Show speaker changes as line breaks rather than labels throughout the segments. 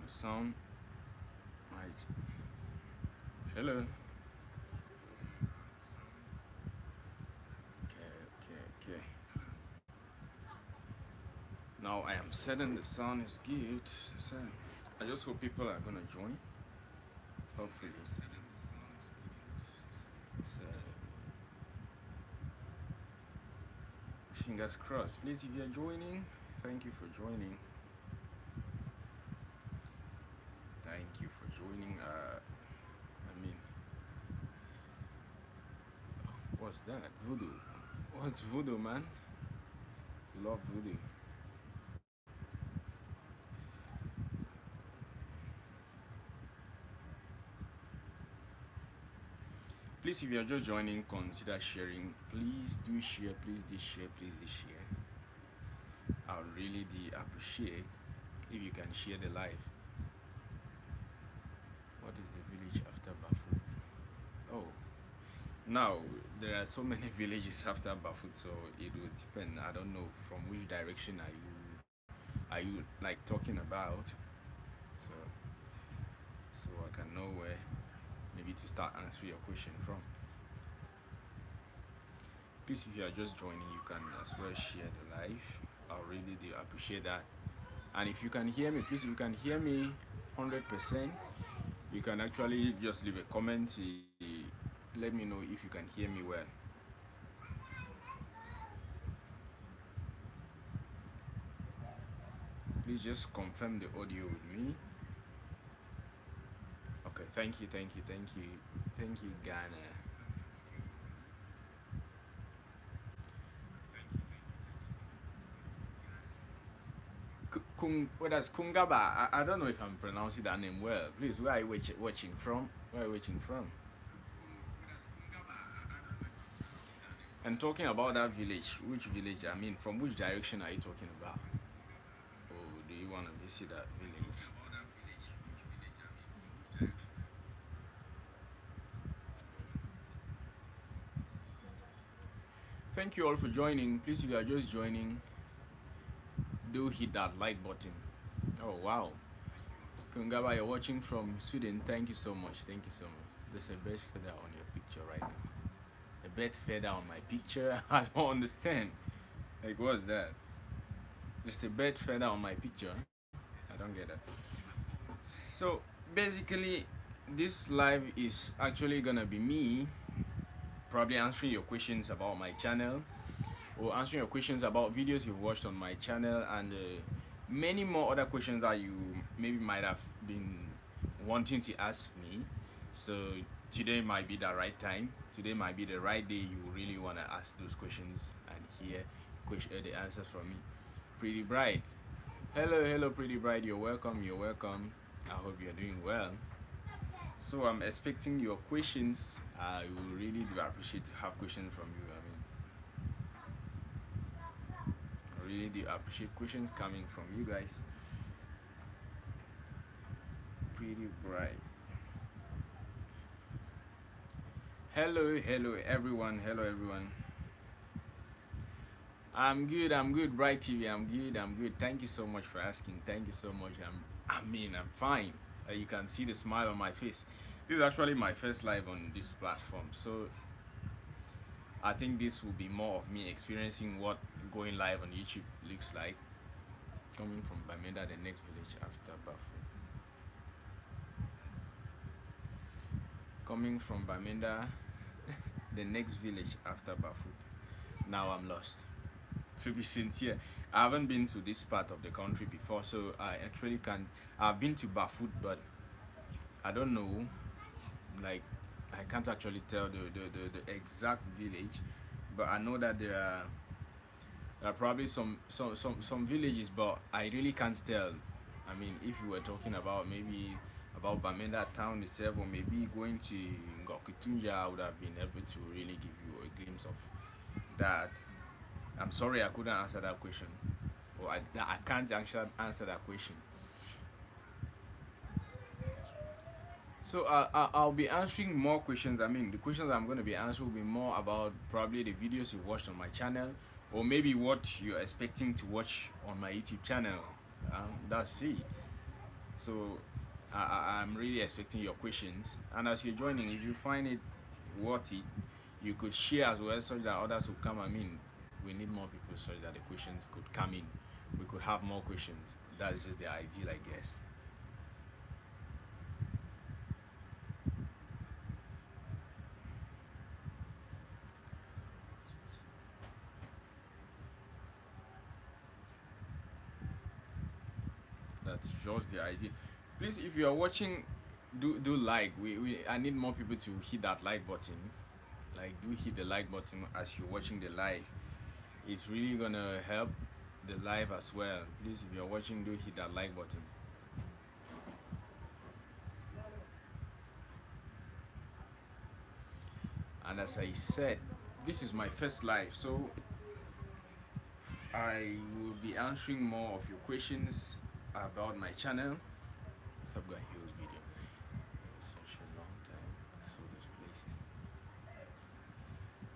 the sound. Right. Hello. Okay. Now I am certain the sound is good. So I just hope people are gonna join. Hopefully. So fingers crossed. Please, if you're joining, thank you for joining. Thank you for joining. I mean, what's that? Voodoo. What's voodoo, man? Love voodoo. Please, if you're just joining, consider sharing. Please do share. Please do share. Please do share. I would really do appreciate if you can share the live. What is the village after Bafut? Oh, now there are so many villages after Bafut, so it would depend. I don't know from which direction are you like talking about. So so I can know where maybe to start answering your question from. Please, if you are just joining, you can as well share the live. I really do appreciate that. And if you can hear me, please, if you can hear me 100%, you can actually just leave a comment. Let me know if you can hear me well. Please just confirm the audio with me. Okay, thank you, Ghana. What is Kungaba? I don't know if I'm pronouncing that name well. Please, where are you watching from? Where are you watching from? And talking about that village, which village? I mean, from which direction are you talking about? Or do you want to visit that village? Thank you all for joining. Please, if you are just joining, do hit that like button. Oh wow, Kungaba, you're watching from Sweden. Thank you so much. Thank you so much. There's a bird feather on your picture right now. A bird feather on my picture? I don't understand. Like, what's that? Just a bird feather on my picture? I don't get that. So basically, this live is actually gonna be me probably answering your questions about my channel, or answering your questions about videos you've watched on my channel, and many more other questions that you maybe might have been wanting to ask me. So today might be the right time. Today might be the right day you really want to ask those questions and hear the answers from me. Pretty Bright. Hello, Pretty Bright. You're welcome. I hope you're doing well. So I'm expecting your questions. I will really do appreciate to have questions from you. I really do appreciate questions coming from you guys. Pretty Bright. Hello everyone. I'm good, Bright TV. I'm good. Thank you so much for asking. Thank you so much. I'm fine. You can see the smile on my face. This is actually my first live on this platform, so I think this will be more of me experiencing what going live on YouTube looks like. Coming from Bamenda, the next village after Bafu. Coming from Bamenda, the next village after Bafu. Now I'm lost. To be sincere, I haven't been to this part of the country before, so I actually can't. I've been to Bafut, but I don't know, like, I can't actually tell the exact village, but I know that there are probably some villages, but I really can't tell. I mean, if you were talking about maybe about Bamenda town itself, or maybe going to Ngokutunja, I would have been able to really give you a glimpse of that. I'm sorry I couldn't answer that question, or I can't actually answer that question. So I'll be answering more questions. I mean, the questions I'm going to be answering will be more about probably the videos you watched on my channel, or maybe what you're expecting to watch on my YouTube channel. That's it. So I'm really expecting your questions. And as you're joining, if you find it worthy, you could share as well so that others will come. I mean, we need more people so that the questions could come in. We could have more questions. That's just the ideal, I guess. That's just the idea. Please, if you are watching, do like. We I need more people to hit that like button. Like, do hit the like button as you're watching the live. It's really gonna help the live as well. Please, if you're watching, do hit that like button. And as I said, this is my first live, so I will be answering more of your questions about my channel. What's up, guys? Here's video. Such a long time. I saw those places.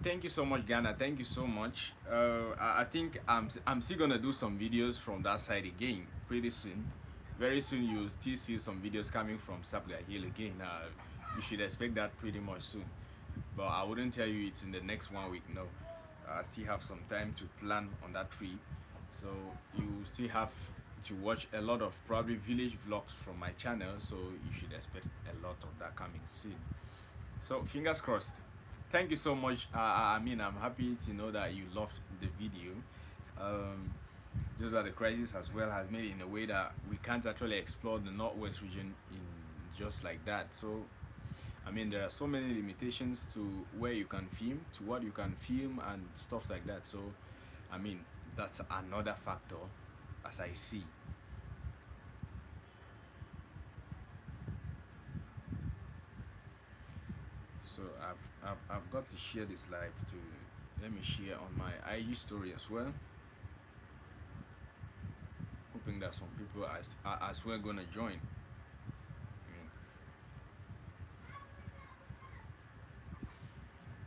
Thank you so much, Ghana. Thank you so much. I think I'm still gonna do some videos from that side again pretty soon. Very soon you'll still see some videos coming from Sapler Hill again. You should expect that pretty much soon. But I wouldn't tell you it's in the next 1 week. No, I still have some time to plan on that trip. So you still have to watch a lot of probably village vlogs from my channel. So you should expect a lot of that coming soon. So fingers crossed. Thank you so much. I mean, I'm happy to know that you loved the video. Um, just that the crisis as well has made it in a way that we can't actually explore the northwest region in just like that. So I mean, there are so many limitations to where you can film, to what you can film, and stuff like that. So, I mean, that's another factor, as I see. So I've got to share this live to let me share on my IG story as well. Hoping that some people are as well gonna join.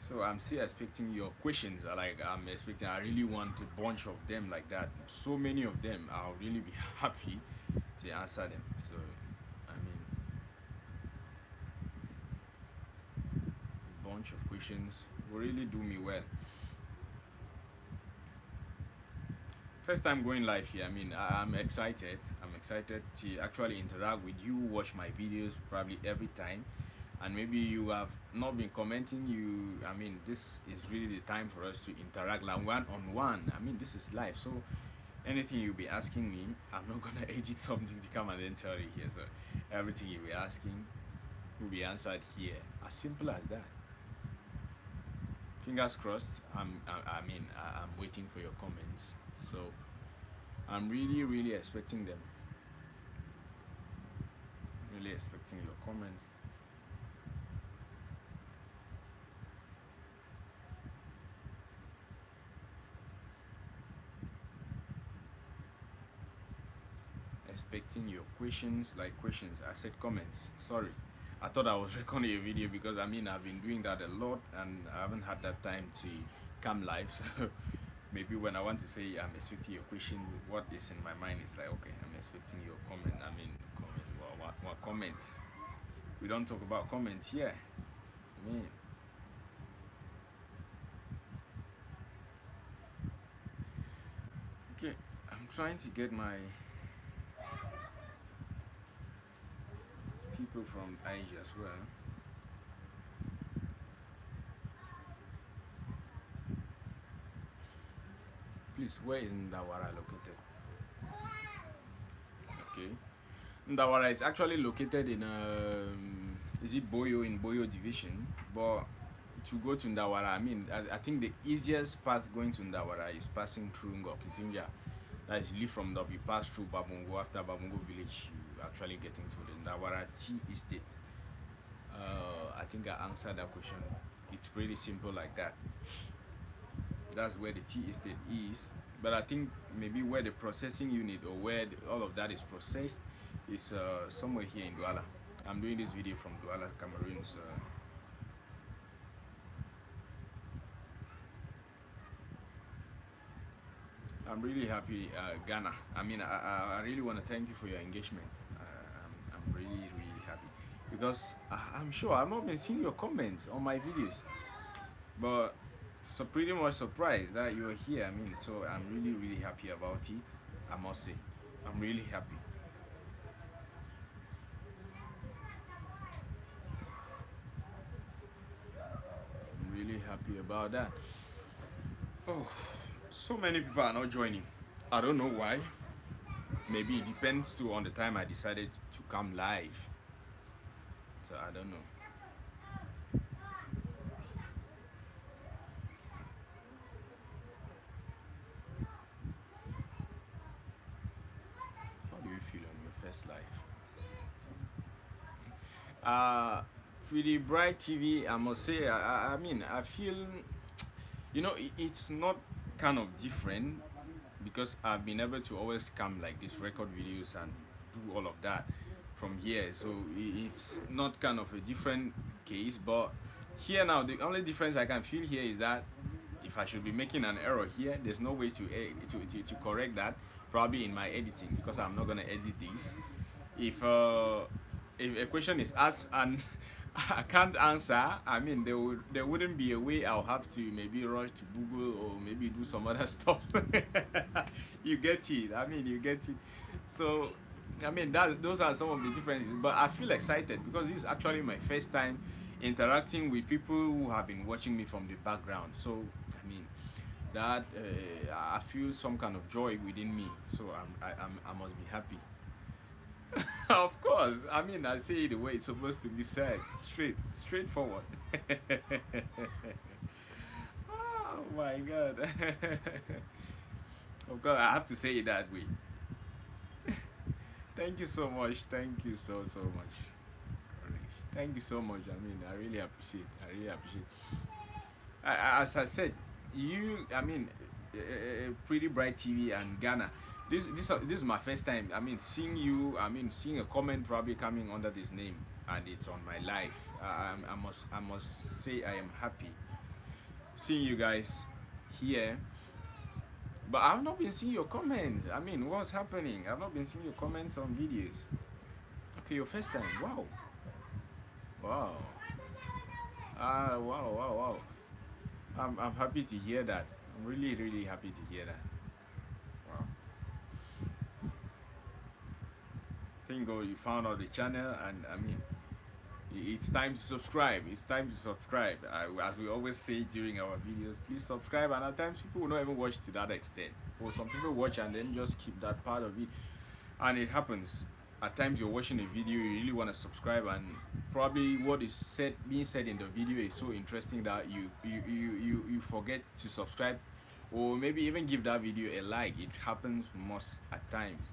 So I'm still expecting your questions. Like I'm expecting, I really want a bunch of them like that. So many of them. I'll really be happy to answer them. So I mean, a bunch of questions will really do me well. First time going live here. I mean, I'm excited. I'm excited to actually interact with you, watch my videos probably every time. And maybe you have not been commenting. I mean, this is really the time for us to interact like one on one. I mean, this is live. So anything you'll be asking me, I'm not gonna edit something to come and then tell you here. So everything you'll be asking will be answered here. As simple as that. Fingers crossed. I'm waiting for your comments. So I'm really expecting them. Really expecting your comments. Expecting your questions. I said comments. Sorry. I thought I was recording a video because I mean I've been doing that a lot and I haven't had that time to come live. So maybe when I want to say I'm expecting your question, what is in my mind is like, okay, I'm expecting your comment. I mean, comment. What comments? We don't talk about comments here. I mean, okay, I'm trying to get my people from IG as well. Please, where is Ndawara located? Okay, Ndawara is actually located in is it Boyo, in Boyo division? But to go to Ndawara, I mean, I think the easiest path going to Ndawara is passing through Ngokizinja. That is, you leave from Dob, you pass through Babungo. After Babungo village, you actually getting to the Ndawara Tea Estate. I think I answered that question. It's pretty simple like that. That's where the tea estate is. But I think maybe where the processing unit or where all of that is processed is somewhere here in Douala. I'm doing this video from Douala, Cameroon. So I'm really happy, Ghana. I mean, I really want to thank you for your engagement. I'm because I'm sure I've not been seeing your comments on my videos, but so pretty much surprised that you're here. I mean, so I'm really really happy about it. I must say, I'm really happy. I'm really happy about that. Oh, so many people are not joining. I don't know why. Maybe it depends too on the time I decided to come live. So I don't know. How do you feel on your first live? Pretty bright TV. I must say. I mean, I feel, it's not kind of different because I've been able to always come like this, record videos and do all of that from here. So it's not kind of a different case, but here now the only difference I can feel here is that if I should be making an error here, there's no way to correct that. Probably in my editing because I'm not gonna edit this. If a question is asked and I can't answer, I mean there wouldn't be a way. I'll have to maybe rush to Google or maybe do some other stuff. You get it. I mean you get it. So I mean that those are some of the differences. But I feel excited because this is actually my first time interacting with people who have been watching me from the background. So I mean that I feel some kind of joy within me. So I must be happy. Of course. I mean, I say it the way it's supposed to be said. Straightforward. Oh my God. Of course, I have to say it that way. Thank you so much. Thank you so much. Thank you so much. I mean, I really appreciate. I really appreciate. As I said, I mean, Pretty Bright TV and Ghana. This is my first time. I mean, seeing you. I mean, seeing a comment probably coming under this name, and it's on my life. I must say I am happy seeing you guys here. But I've not been seeing your comments. I mean, what's happening? I've not been seeing your comments on videos. Okay, your first time. Wow. Wow. Wow. I'm happy to hear that. I'm really, really happy to hear that. Wow. Thank God you found out the channel, and I mean, it's time to subscribe. It's time to subscribe. As we always say during our videos, please subscribe. And at times, people will not even watch to that extent. Or some people watch and then just keep that part of it. And it happens. At times, you're watching a video, you really want to subscribe, and probably what is being said in the video is so interesting that you forget to subscribe, or maybe even give that video a like. It happens most at times.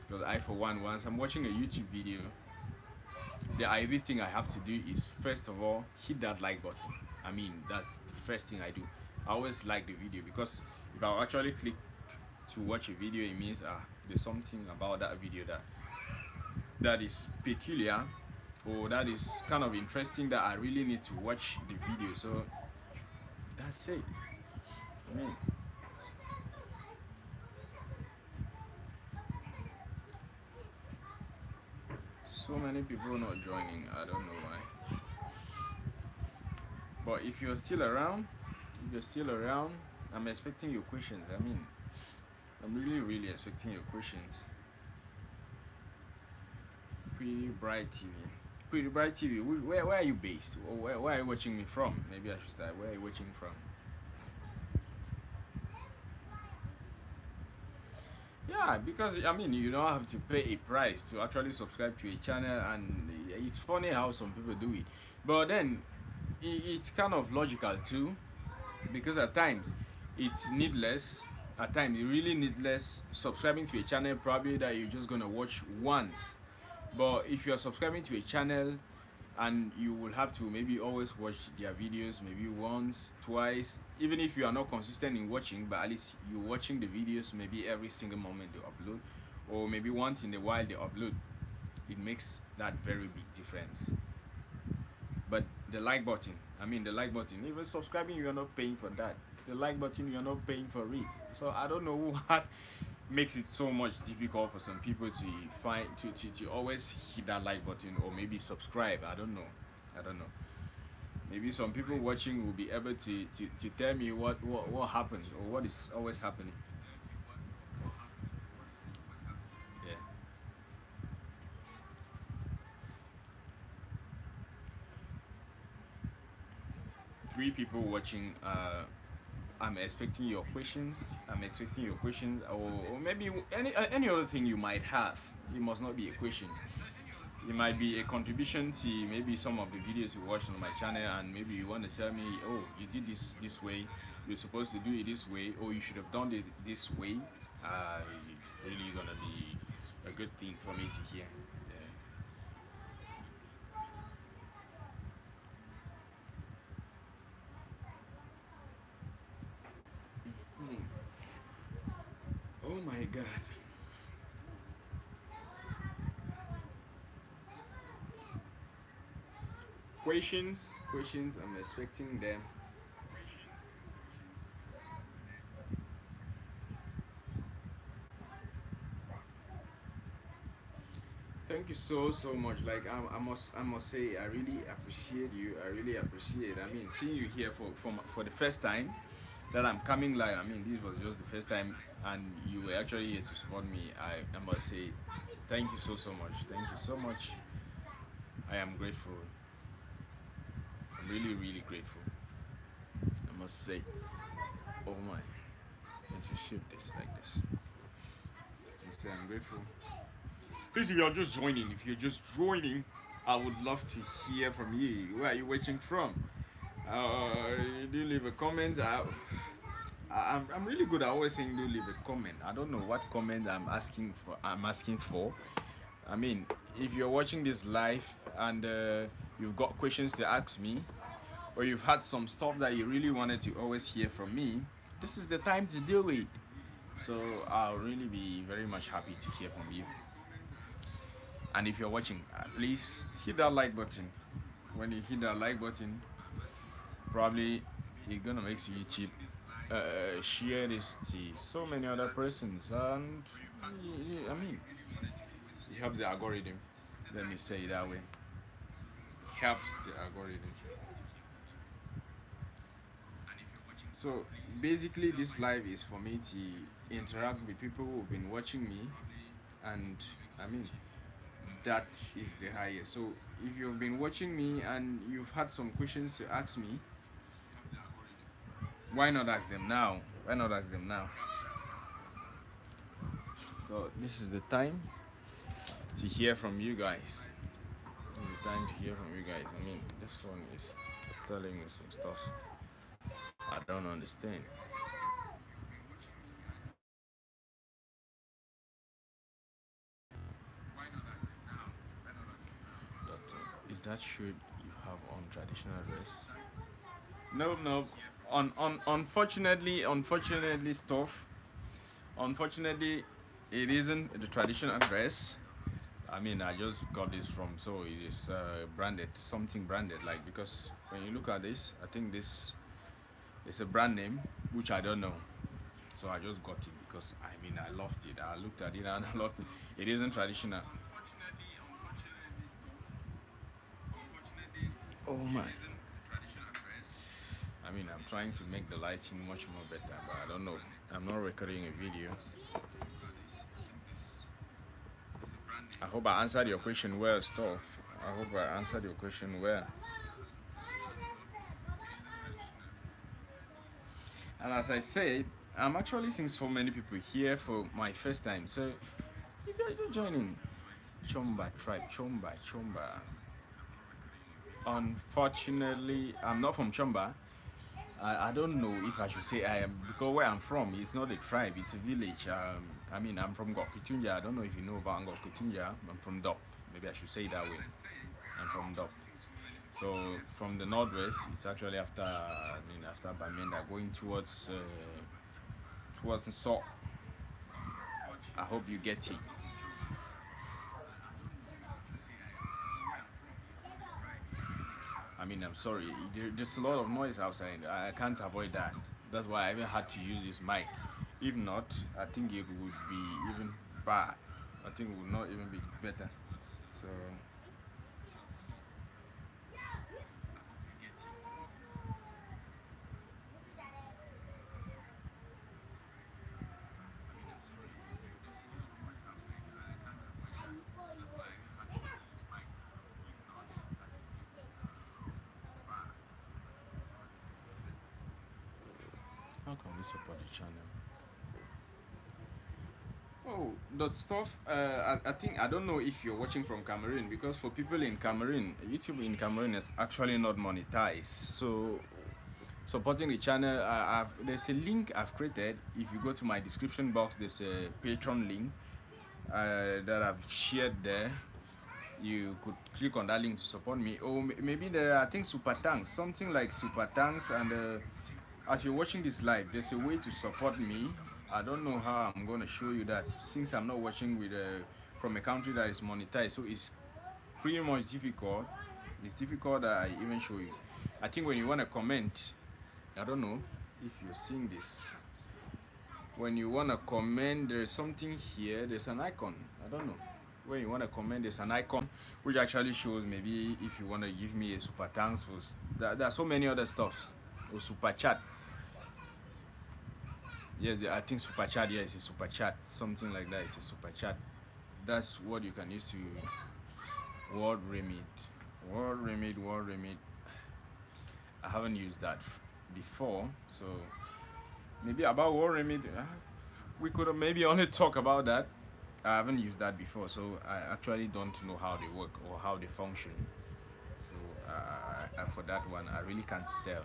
Because I, for one, once I'm watching a YouTube video, the ideal thing I have to do is first of all hit that like button. I mean, that's the first thing I do. I always like the video because if I actually click to watch a video, it means there's something about that video that is peculiar, or that is kind of interesting, that I really need to watch the video. So that's it. I mean, so many people not joining. I don't know why. But if you're still around, I'm expecting your questions. I mean, I'm really, really expecting your questions. Pretty Bright TV. Pretty Bright TV. Where are you based? Or where are you watching me from? Maybe I should start. Where are you watching from? Yeah, because I mean, you don't have to pay a price to actually subscribe to a channel, and it's funny how some people do it. But then it's kind of logical too, because at times it's needless. At times you really needless subscribing to a channel probably that you're just gonna watch once. But if you're subscribing to a channel and you will have to maybe always watch their videos maybe once, twice, even if you are not consistent in watching, but at least you're watching the videos maybe every single moment they upload, or maybe once in a while they upload, it makes that very big difference. But the like button, the like button, even subscribing, you're not paying for that. The like button, you're not paying for it. So I don't know makes it so much difficult for some people to find to always hit that like button or maybe subscribe. I don't know. Maybe some people watching will be able to tell me what happens or what is always happening. Yeah. 3 people watching. I'm expecting your questions. I'm expecting your questions, or maybe any other thing you might have. It must not be a question. It might be a contribution to maybe some of the videos you watched on my channel, and maybe you want to tell me, oh, you did this way. You're supposed to do it this way, or you should have done it this way. It's really gonna be a good thing for me to hear. Yeah. Hmm. Oh my God. Questions. I'm expecting them. Thank you so much. Like I must say I really appreciate you. I really appreciate. I mean, seeing you here for the first time that I'm coming live. I mean, this was just the first time, and you were actually here to support me. I must say thank you so much. Thank you so much. I am grateful. I'm really grateful. I must say. Oh my. Let's just shift this like this. I say I'm grateful. Please, if you're just joining, I would love to hear from you. Where are you watching from? Do leave a comment. I'm really good at always saying do leave a comment. I don't know what comment I'm asking for. I mean, if you're watching this live and you've got questions to ask me, or you've had some stuff that you really wanted to always hear from me, this is the time to do it. So I'll really be very much happy to hear from you. And if you're watching, please hit that like button. When you hit that like button, probably it's gonna make YouTube share this to so many other persons, and I mean, it helps the algorithm. Let me say it that way. It helps the algorithm. So basically, this live is for me to interact with people who've been watching me, and I mean, that is the highest. So if you've been watching me and you've had some questions to ask me, why not ask them now? Why not ask them now? So this is the time to hear from you guys. This is the time to hear from you guys. I mean, this one is telling me some stuff I don't understand. Is that should you have on traditional dress? No, no. Unfortunately, stuff. Unfortunately, it isn't the traditional dress. I mean, I just got this from, so it is branded, something branded. Like, because when you look at this, I think this is a brand name, which I don't know. So I just got it because I mean, I loved it. I looked at it and I loved it. It isn't traditional. Oh my. I mean, I'm trying to make the lighting much more better, but I don't know. I'm not recording a video. I hope I answered your question well, stuff. I hope I answered your question well. And as I said, I'm actually seeing so many people here for my first time. So if you're joining Chomba tribe, Chomba. Unfortunately, I'm not from Chomba. I don't know if I should say I am, because where I'm from, it's not a tribe, it's a village. I mean, I'm from Gokutunja. I don't know if you know about Gokutunja. I'm from Dop. Maybe I should say it that way. I'm from Dop. So from the northwest, it's actually after, I mean, after Bamenda, going towards the south. I hope you get it. I mean, I'm sorry. There's a lot of noise outside. I can't avoid that. That's why I even had to use this mic. If not, I think it would be even bad. I think it would not even be better. So how can we support the channel? Oh, that stuff. I think I don't know if you're watching from Cameroon, because for people in Cameroon, YouTube in Cameroon is actually not monetized. So supporting the channel, there's a link I've created. If you go to my description box, there's a Patreon link that I've shared there. You could click on that link to support me. Or maybe there are, I think, super thanks, something like super thanks. And as you're watching this live, there's a way to support me. I don't know how I'm going to show you that, since I'm not watching with from a country that is monetized. So it's pretty much difficult. It's difficult that I even show you. I think when you want to comment, I don't know if you're seeing this. When you want to comment, there's something here. There's an icon. I don't know. When you want to comment, there's an icon which actually shows maybe if you want to give me a super thanks. There are so many other stuffs. Or super chat. Yes, I think super chat. Yeah, it's a super chat. Something like that. It's a super chat. That's what you can use to word remit. Word remit. Word remit. I haven't used that before, so maybe about word remit. We could maybe only talk about that. I haven't used that before, so I actually don't know how they work or how they function. So for that one, I really can't tell.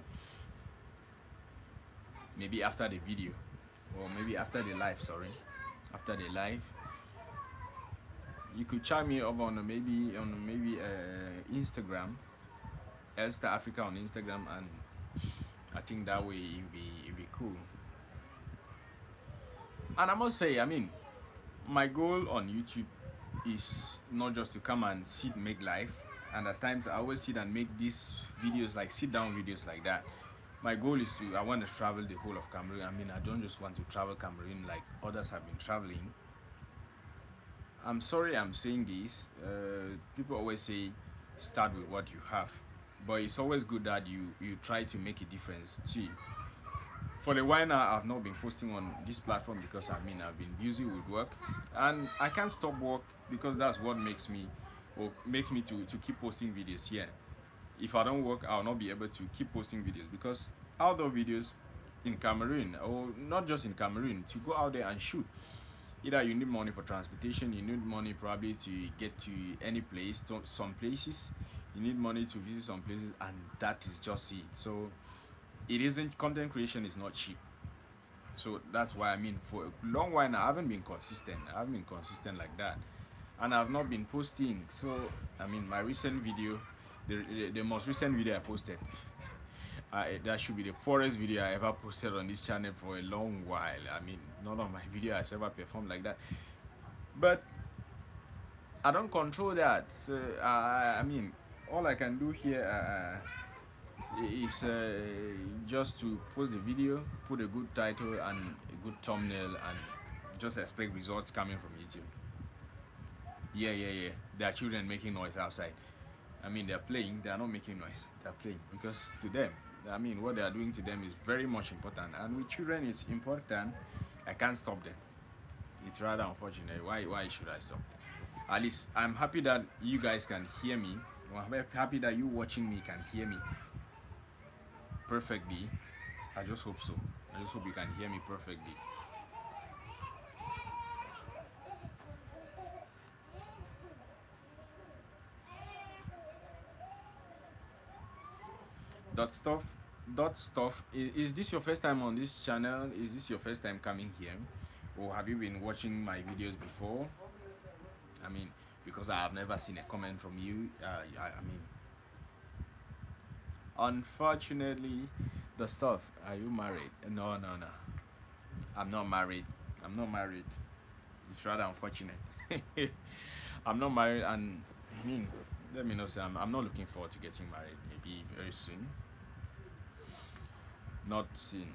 Maybe after the video, or maybe after the live. Sorry, after the live, you could chat me up on maybe Instagram, Elster Africa on Instagram, and I think that way it'd be cool. And I must say, I mean, my goal on YouTube is not just to come and sit make live, and at times I always sit and make these videos, like sit down videos like that. My goal is I want to travel the whole of Cameroon. I mean, I don't just want to travel Cameroon like others have been traveling. I'm sorry I'm saying this. People always say start with what you have, but it's always good that you try to make a difference too. For a while now, I've not been posting on this platform because I mean I've been busy with work, and I can't stop work because that's what makes me to keep posting videos here. If I don't work, I'll not be able to keep posting videos, because outdoor videos in Cameroon, or not just in Cameroon, to go out there and shoot, either you need money for transportation, you need money probably to get to any place, to some places, you need money to visit some places, and that is just it. So it isn't, content creation is not cheap. So that's why, I mean, for a long while now I haven't been consistent. Like that, and I've not been posting. So I mean, my recent video, the most recent video I posted, that should be the poorest video I ever posted on this channel for a long while. I mean, none of my video has ever performed like that, but I don't control that. So I mean, all I can do here is just to post the video, put a good title and a good thumbnail, and just expect results coming from YouTube. Yeah. There are children making noise outside. I mean, they're playing, they are not making noise, they're playing, because to them, I mean, what they are doing to them is very much important, and with children it's important. I can't stop them. It's rather unfortunate. Why should I stop them? At least I'm happy that you guys can hear me. I'm happy that you watching me can hear me perfectly. I just hope so. I just hope you can hear me perfectly. Dot stuff is this your first time on this channel? Is this your first time coming here, or have you been watching my videos before? I mean, because I have never seen a comment from you. I mean, unfortunately, the stuff. Are you married? No. I'm not married. It's rather unfortunate. I'm not married, and I mean, let me know. Say I'm not looking forward to getting married. Maybe very soon. Not soon.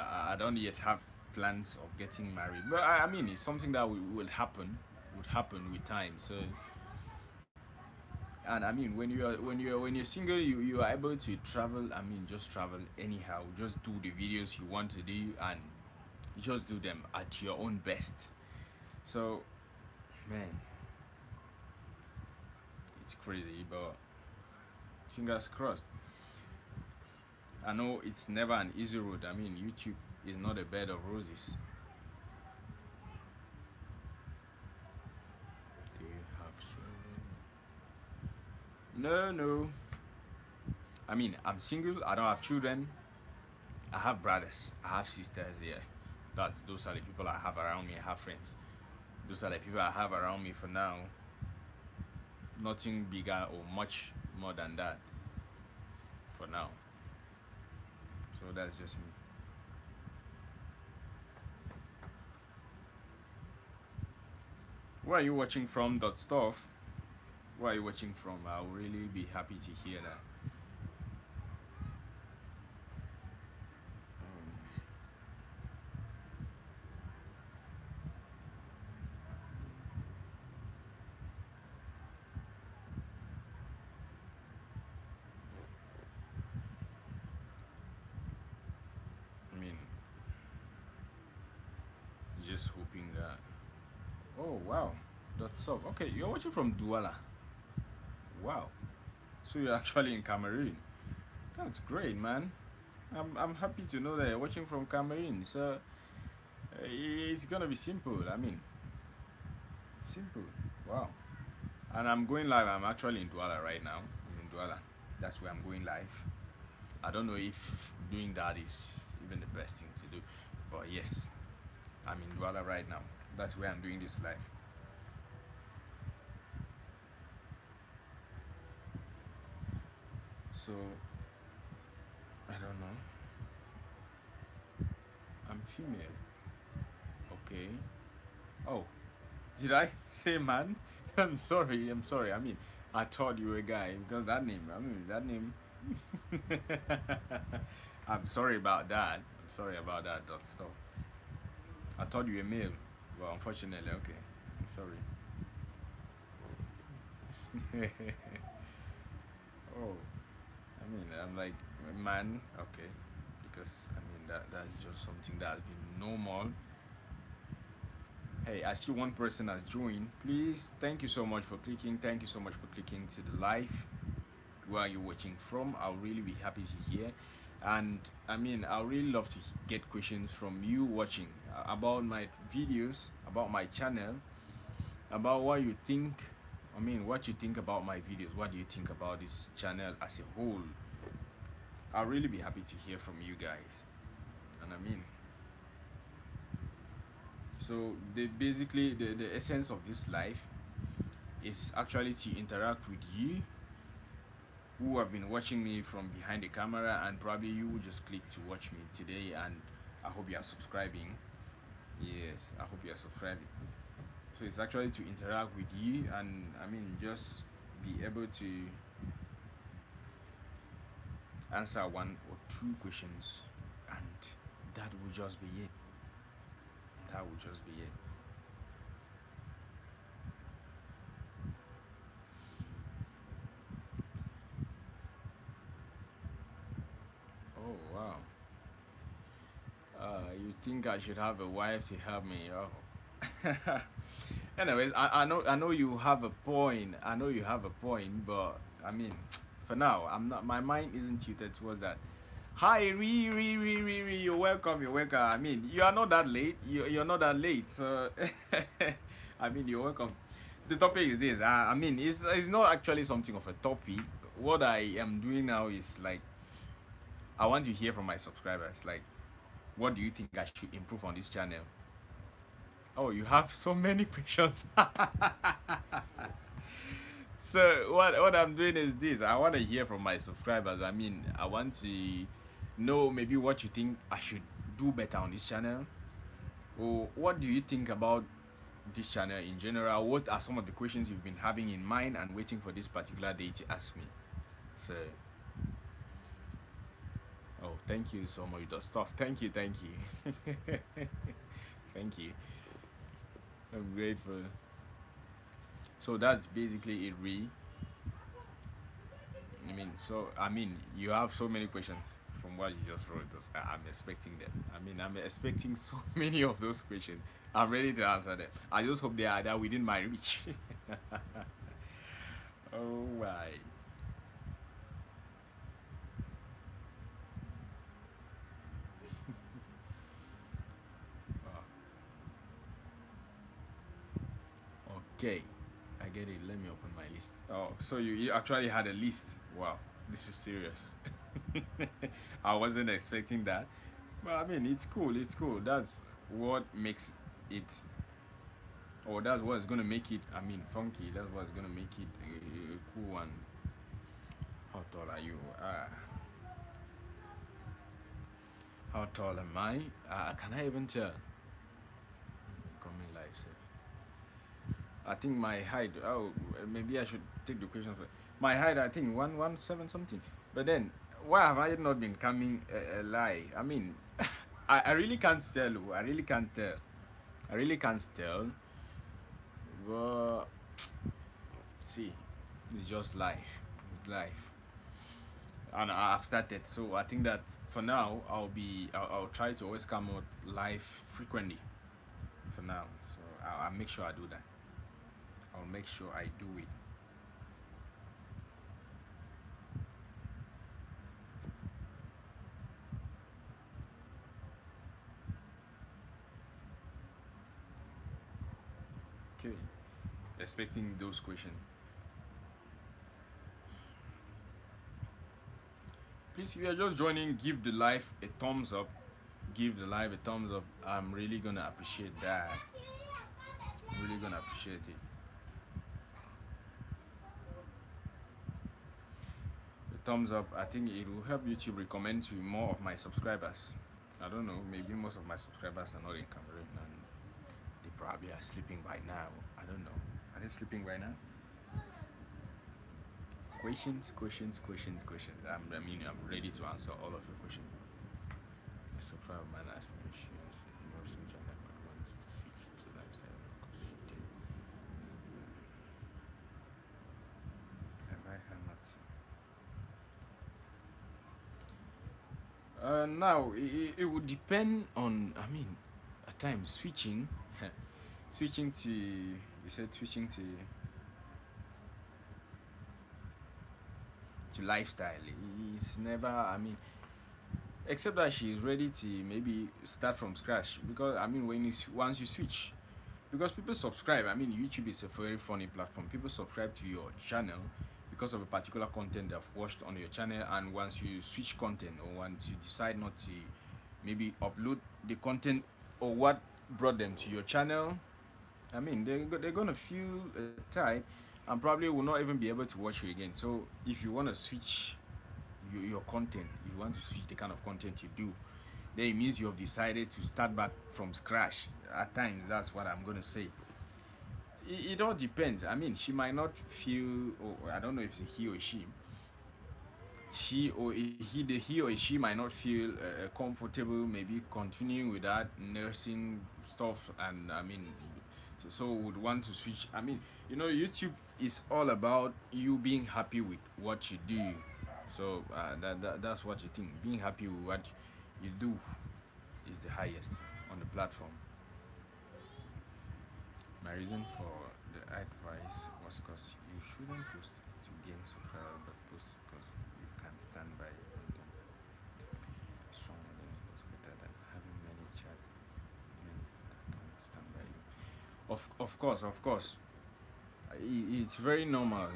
I don't yet have plans of getting married, but I mean it's something that will happen, would happen with time. So, and I mean when you're single, you are able to travel. I mean just travel anyhow, just do the videos you want to do, and you just do them at your own best. So, man, it's crazy, but fingers crossed. I know it's never an easy road. I mean YouTube is not a bed of roses. Do you have children? No, no. I mean, I'm single. I don't have children. I have brothers. I have sisters. Yeah, those are the people I have around me. I have friends. Those are the people I have around me for now. Nothing bigger or much more than that for now. So that's just me. Where are you watching from? Dot stuff. Where are you watching from? I'll really be happy to hear that. I mean, just hoping that. Oh wow, that's up. Okay, you're watching from Douala. Wow. So you're actually in Cameroon. That's great, man. I'm happy to know that you're watching from Cameroon. So it's gonna be simple. I mean, simple. Wow. And I'm going live. I'm actually in Douala right now. I'm in Douala. That's where I'm going live. I don't know if doing that is even the best thing to do, but yes, I'm in Douala right now. That's where I'm doing this live. So I don't know. I'm female. Okay. Oh, did I say man? I'm sorry. I'm sorry. I mean, I thought you were a guy because that name. I mean, that name. I'm sorry about that. I'm sorry about that. That stuff. I thought you were male. Well, unfortunately, okay. I'm sorry. Oh, I mean, I'm like man. Okay, because I mean that's just something that's been normal. Hey, I see one person has joined. Please, thank you so much for clicking. Thank you so much for clicking to the live. Where are you watching from? I'll really be happy to hear. And I mean, I'll really love to get questions from you watching about my videos, about my channel, about what you think. I mean, what you think about my videos. What do you think about this channel as a whole? I'll really be happy to hear from you guys. And I mean, so the essence of this life is actually to interact with you who have been watching me from behind the camera, and probably you will just click to watch me today, and I hope you are subscribing. Yes, I hope you are subscribing. So it's actually to interact with you, and I mean just be able to answer one or two questions, and that will just be it. That will just be it. Oh wow. You think I should have a wife to help me? Oh. Anyways, I know you have a point. I know you have a point, but I mean, for now, I'm not. My mind isn't tilted towards that. Hi, re. You're welcome. You're welcome. I mean, you are not that late. You're not that late. So, I mean, you're welcome. The topic is this. I mean, it's not actually something of a topic. What I am doing now is like I want to hear from my subscribers. Like, what do you think I should improve on this channel? Oh, you have so many questions. So what I'm doing is this. I want to hear from my subscribers. I mean, I want to know maybe what you think I should do better on this channel, or what do you think about this channel in general. What are some of the questions you've been having in mind and waiting for this particular day to ask me? So Oh, thank you so much, the stuff. Thank you, thank you. Thank you. I'm grateful. So that's basically it, re. I mean, you have so many questions from what you just wrote. I'm expecting them. I mean, I'm expecting so many of those questions. I'm ready to answer them. I just hope they are that within my reach. Oh my. Okay, I get it. Let me open my list. Oh, so you actually had a list. Wow, this is serious. I wasn't expecting that. But I mean, it's cool. It's cool. That's what makes it, or that's what's gonna make it. I mean, funky. That's what's gonna make it a cool one. How tall are you? How tall am I? Can I even tell? Coming live, sir. I think my height. Oh, maybe I should take the question first. My height, I think 117 something. But then, why have I not been coming a lie? I mean, I really can't tell. I really can't tell. I really can't tell. But see, it's just life. It's life, and I've started. So I think that for now, I'll try to always come out live frequently. For now, so I'll make sure I do that. I'll make sure I do it. Okay. Expecting those questions. Please, if you are just joining, give the live a thumbs up. Give the live a thumbs up. I'm really gonna appreciate that. I'm really gonna appreciate it. The thumbs up, I think it will help YouTube recommend to more of my subscribers. I don't know, maybe most of my subscribers are not in Cameroon and they probably are sleeping by now. I don't know. Are they sleeping right now? Questions. I'm ready to answer all of your questions. Subscribe my last issues. Immersion channel, but wants to switch to lifestyle because she did. Have I hammered? Now it would depend on. I mean, at times switching, switching to. You said switching to lifestyle. It's never. I mean, except that she is ready to maybe start from scratch. Because I mean, once you switch, because people subscribe. I mean, YouTube is a very funny platform. People subscribe to your channel because of a particular content they've watched on your channel, and once you switch content or once you decide not to maybe upload the content or what brought them to your channel, I mean, they're gonna feel tired and probably will not even be able to watch you again. So if you want to switch your content, if you want to switch the kind of content you do, then it means you have decided to start back from scratch. At times, that's what I'm gonna say. It all depends. I mean, she might not feel, or I don't know if it's a he or she or he or she might not feel comfortable maybe continuing with that nursing stuff, and I mean, so would want to switch. I mean, YouTube is all about you being happy with what you do. So that's what you think. Being happy with what you do is the highest on the platform. My reason for the advice was because you shouldn't post to gain subscribers, but post because you can stand by your content. Strong audience was better than having many that don't stand by you. Of course. It's very normal.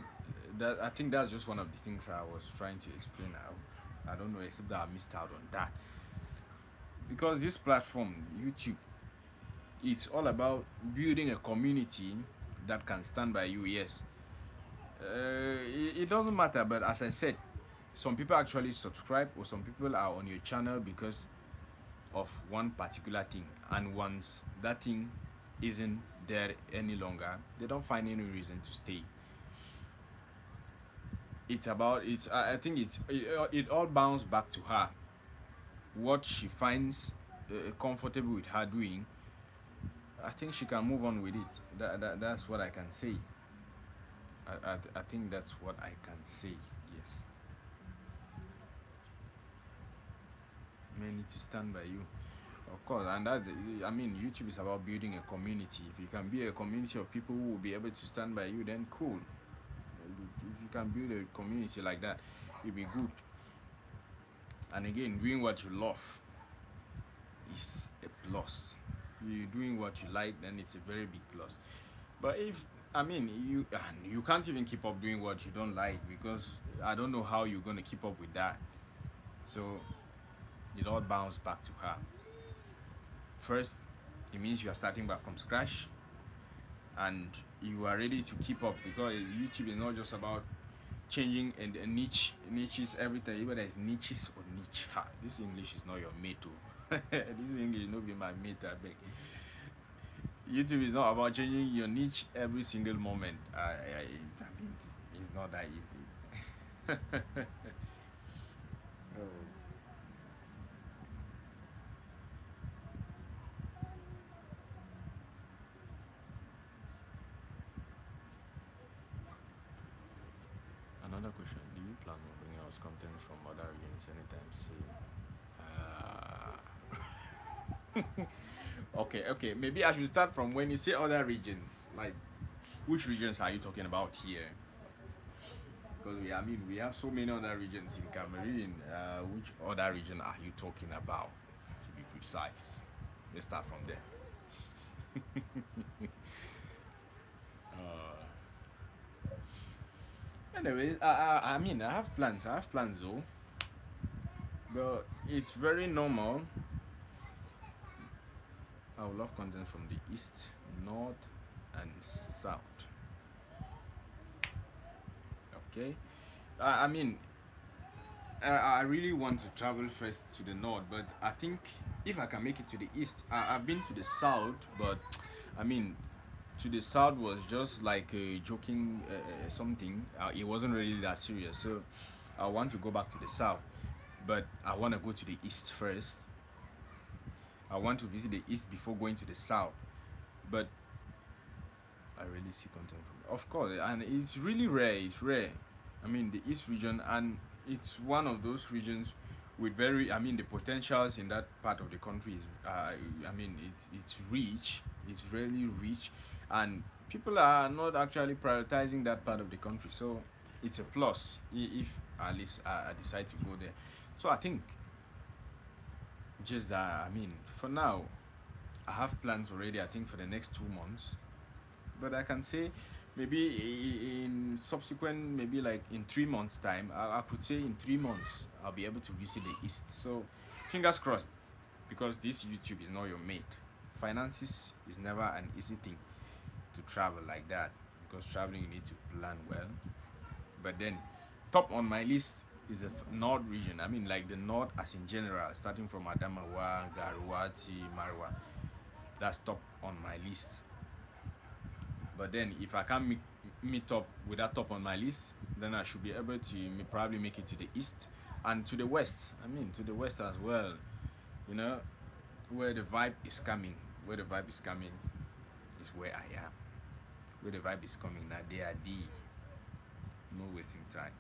That I think that's just one of the things I was trying to explain out. I don't know, except that I missed out on that. Because this platform, YouTube, it's all about building a community that can stand by you. Yes, it doesn't matter, but as I said, some people actually subscribe or some people are on your channel because of one particular thing, and once that thing isn't there any longer, they don't find any reason to stay. It's about it's I think it all bounces back to her. what she finds comfortable with her doing, I think she can move on with it. That's what I can say. I think that's what I can say. Yes. Men need to stand by you. Of course, and that, I mean, YouTube is about building a community. If you can build a community of people who will be able to stand by you, then cool. If you can build a community like that, it'll be good. And again, doing what you love is a plus. You doing what you like, then it's a very big plus. But if, I mean, you can't even keep up doing what you don't like, because I don't know how you're gonna keep up with that. So it all bounces back to her. First, it means you are starting back from scratch, and you are ready to keep up, because YouTube is not just about changing and niches every time. Even there is niches or niche. Ha, this English is not your mate too. This English no be my mate, I beg. YouTube is not about changing your niche every single moment. I mean, it's not that easy. Oh. Another question: do you plan on bringing us content from other regions anytime soon? Okay. Maybe I should start from when you say other regions. Like, which regions are you talking about here? Because we have so many other regions in Cameroon. Which other region are you talking about, to be precise? Let's start from there. Uh, Anyways, I mean, I have plans. I have plans though, but it's very normal. I would love content from the east, north, and south. Okay. I mean, I really want to travel first to the north, but I think if I can make it to the east, I've been to the south, but I mean, to the south was just like a joking something. It wasn't really that serious. So I want to go back to the south, but I want to go to the east first. I want to visit the east before going to the south, but I really see content from, of course, and it's really rare. It's rare. I mean, the east region, and it's one of those regions with very. I mean, the potentials in that part of the country is. I mean, it's rich. It's really rich, and people are not actually prioritizing that part of the country. So it's a plus if at least I decide to go there. So I think just that. I mean, for now, I have plans already. I think for the next 2 months, but I can say maybe in subsequent, maybe like in 3 months time, I could say in 3 months I'll be able to visit the east. So fingers crossed, because this YouTube is not your mate. Finances is never an easy thing to travel like that, because traveling you need to plan well. But then top on my list is the north region. I mean, like the north as in general, starting from Adamawa, Garuwati, Marwa. That's top on my list. But then if I can't meet up with that top on my list, then I should be able to probably make it to the east and to the west. I mean, to the west as well. You know, where the vibe is coming. Where the vibe is coming is where I am. Where the vibe is coming, now they are D. No wasting time.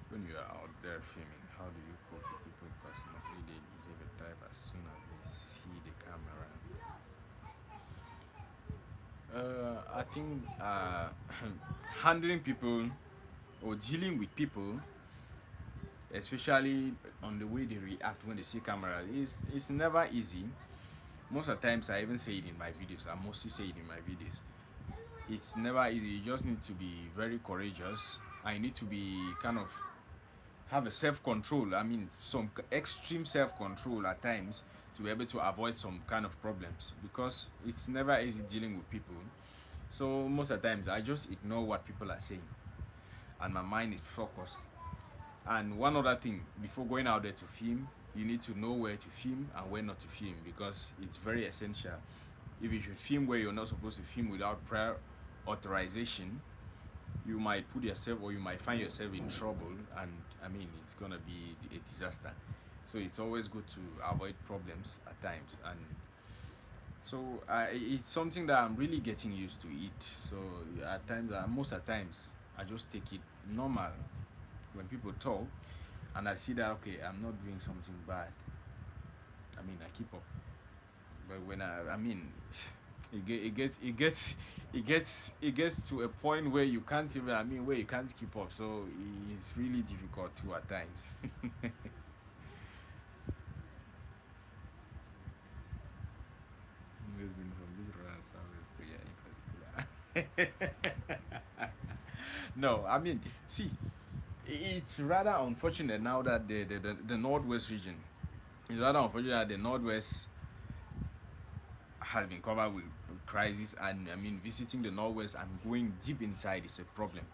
When you are out there filming, how do you cope with people? Because mostly they behave a type as soon as they see the camera. I think handling people or dealing with people, especially on the way they react when they see camera, is it's never easy. Most of the times, I even say it in my videos. I mostly say it in my videos. It's never easy. You just need to be very courageous. I need to be kind of have a self-control. I mean, some extreme self-control at times to be able to avoid some kind of problems, because it's never easy dealing with people. So most of the times I just ignore what people are saying, and my mind is focused. And one other thing, before going out there to film, you need to know where to film and where not to film, because it's very essential. if you should film where you're not supposed to film without prior authorization, you might put yourself, or you might find yourself in trouble, and I mean it's gonna be a disaster. So it's always good to avoid problems at times. And so it's something that I'm really getting used to it. So at times, most at times, I just take it normal when people talk, and I see that okay, I'm not doing something bad. I mean, I keep up. But when I mean, it gets to a point where you can't even, I mean, where you can't keep up. So it's really difficult too at times. It's been from this round service prayer in particular. No, I mean, see, it's rather unfortunate now that the northwest region, it's rather unfortunate that the northwest has been covered with crisis, and I mean, visiting the northwest and going deep inside is a problem.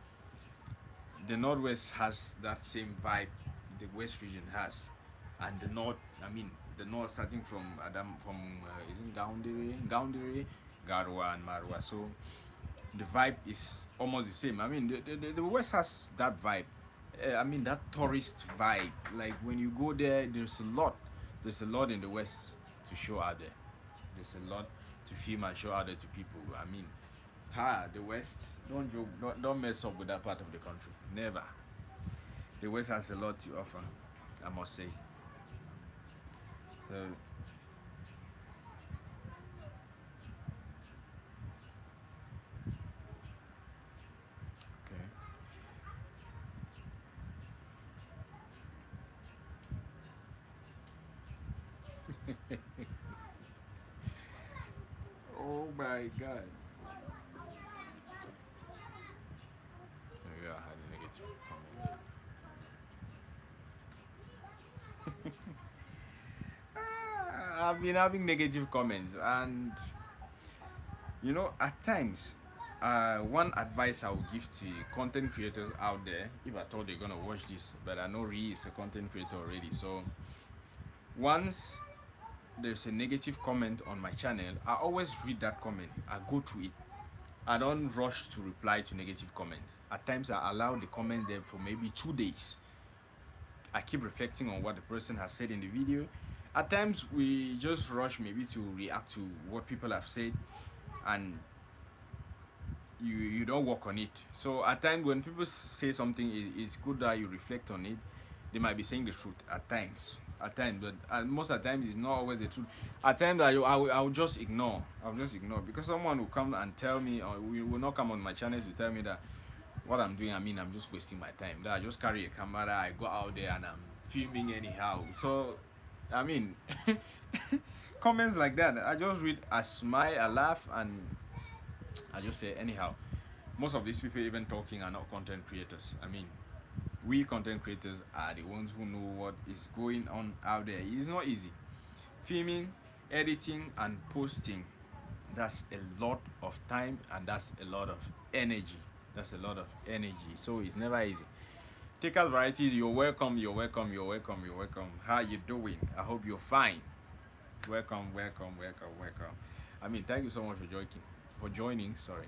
The northwest has that same vibe the west region has, and the north, I mean, the north starting from Adam, from isn't Gaundere, Garwa and Marwa. So the vibe is almost the same. I mean, the west has that vibe. I mean, that tourist vibe. Like when you go there, there's a lot in the west to show out there. There's a lot to film and show out there to people. I mean, the west, don't joke, don't mess up with that part of the country. Never. The west has a lot to offer, I must say. So, okay. Oh my god. Yeah, I had a negative comment. I've been having negative comments, and at times, one advice I would give to content creators out there, if I thought they're gonna watch this, but I know Ree is a content creator already. So once there's a negative comment on my channel, I always read that comment. I go through it. I don't rush to reply to negative comments. At times, I allow the comment there for maybe 2 days. I keep reflecting on what the person has said in the video. At times, we just rush maybe to react to what people have said, and you don't work on it. So at times, when people say something, it's good that you reflect on it. They might be saying the truth at times, but most of the times it's not always the truth. At times, I will just ignore. I'll just ignore, because someone will come and tell me, or will not come on my channel to tell me that what I'm doing, I mean, I'm just wasting my time. That I just carry a camera, I go out there and I'm filming anyhow. So, I mean, comments like that, I just read, I smile, I laugh, and I just say anyhow. Most of these people even talking are not content creators. I mean, we content creators are the ones who know what is going on out there. It's not easy. Filming, editing, and posting, that's a lot of time, and that's a lot of energy. That's a lot of energy. So it's never easy. Take out varieties. You're welcome. You're welcome. You're welcome. You're welcome. How you doing? I hope you're fine. Welcome. Welcome. Welcome. Welcome. I mean, thank you so much for joining. For joining. Sorry.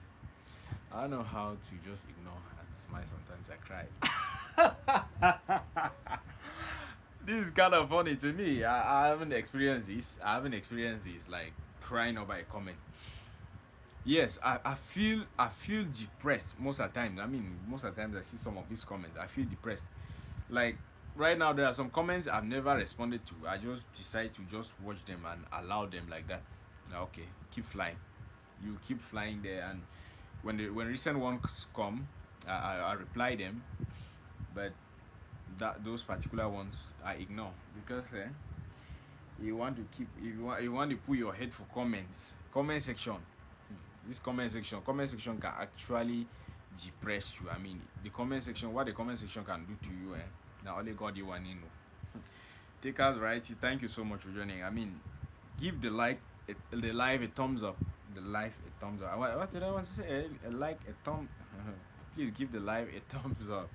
I don't know how to just ignore and smile. Sometimes I cry. This is kind of funny to me. I haven't experienced this. I haven't experienced this, like crying over a comment. Yes, I feel depressed most of the time. I mean, most of the times I see some of these comments, I feel depressed. Like right now, there are some comments I've never responded to. I just decide to just watch them and allow them like that. Now, okay, keep flying. You keep flying there, and when recent ones come, I reply them, but those particular ones I ignore, because you want to keep, if you want to put your head for comments, comment section. This comment section can actually depress you. I mean, the comment section, what the comment section can do to you, now only God you want to know. Take out variety. Thank you so much for joining. I mean, give the the live a thumbs up. The live a thumbs up. What did I want to say? A like, a thumb. Please give the live a thumbs up.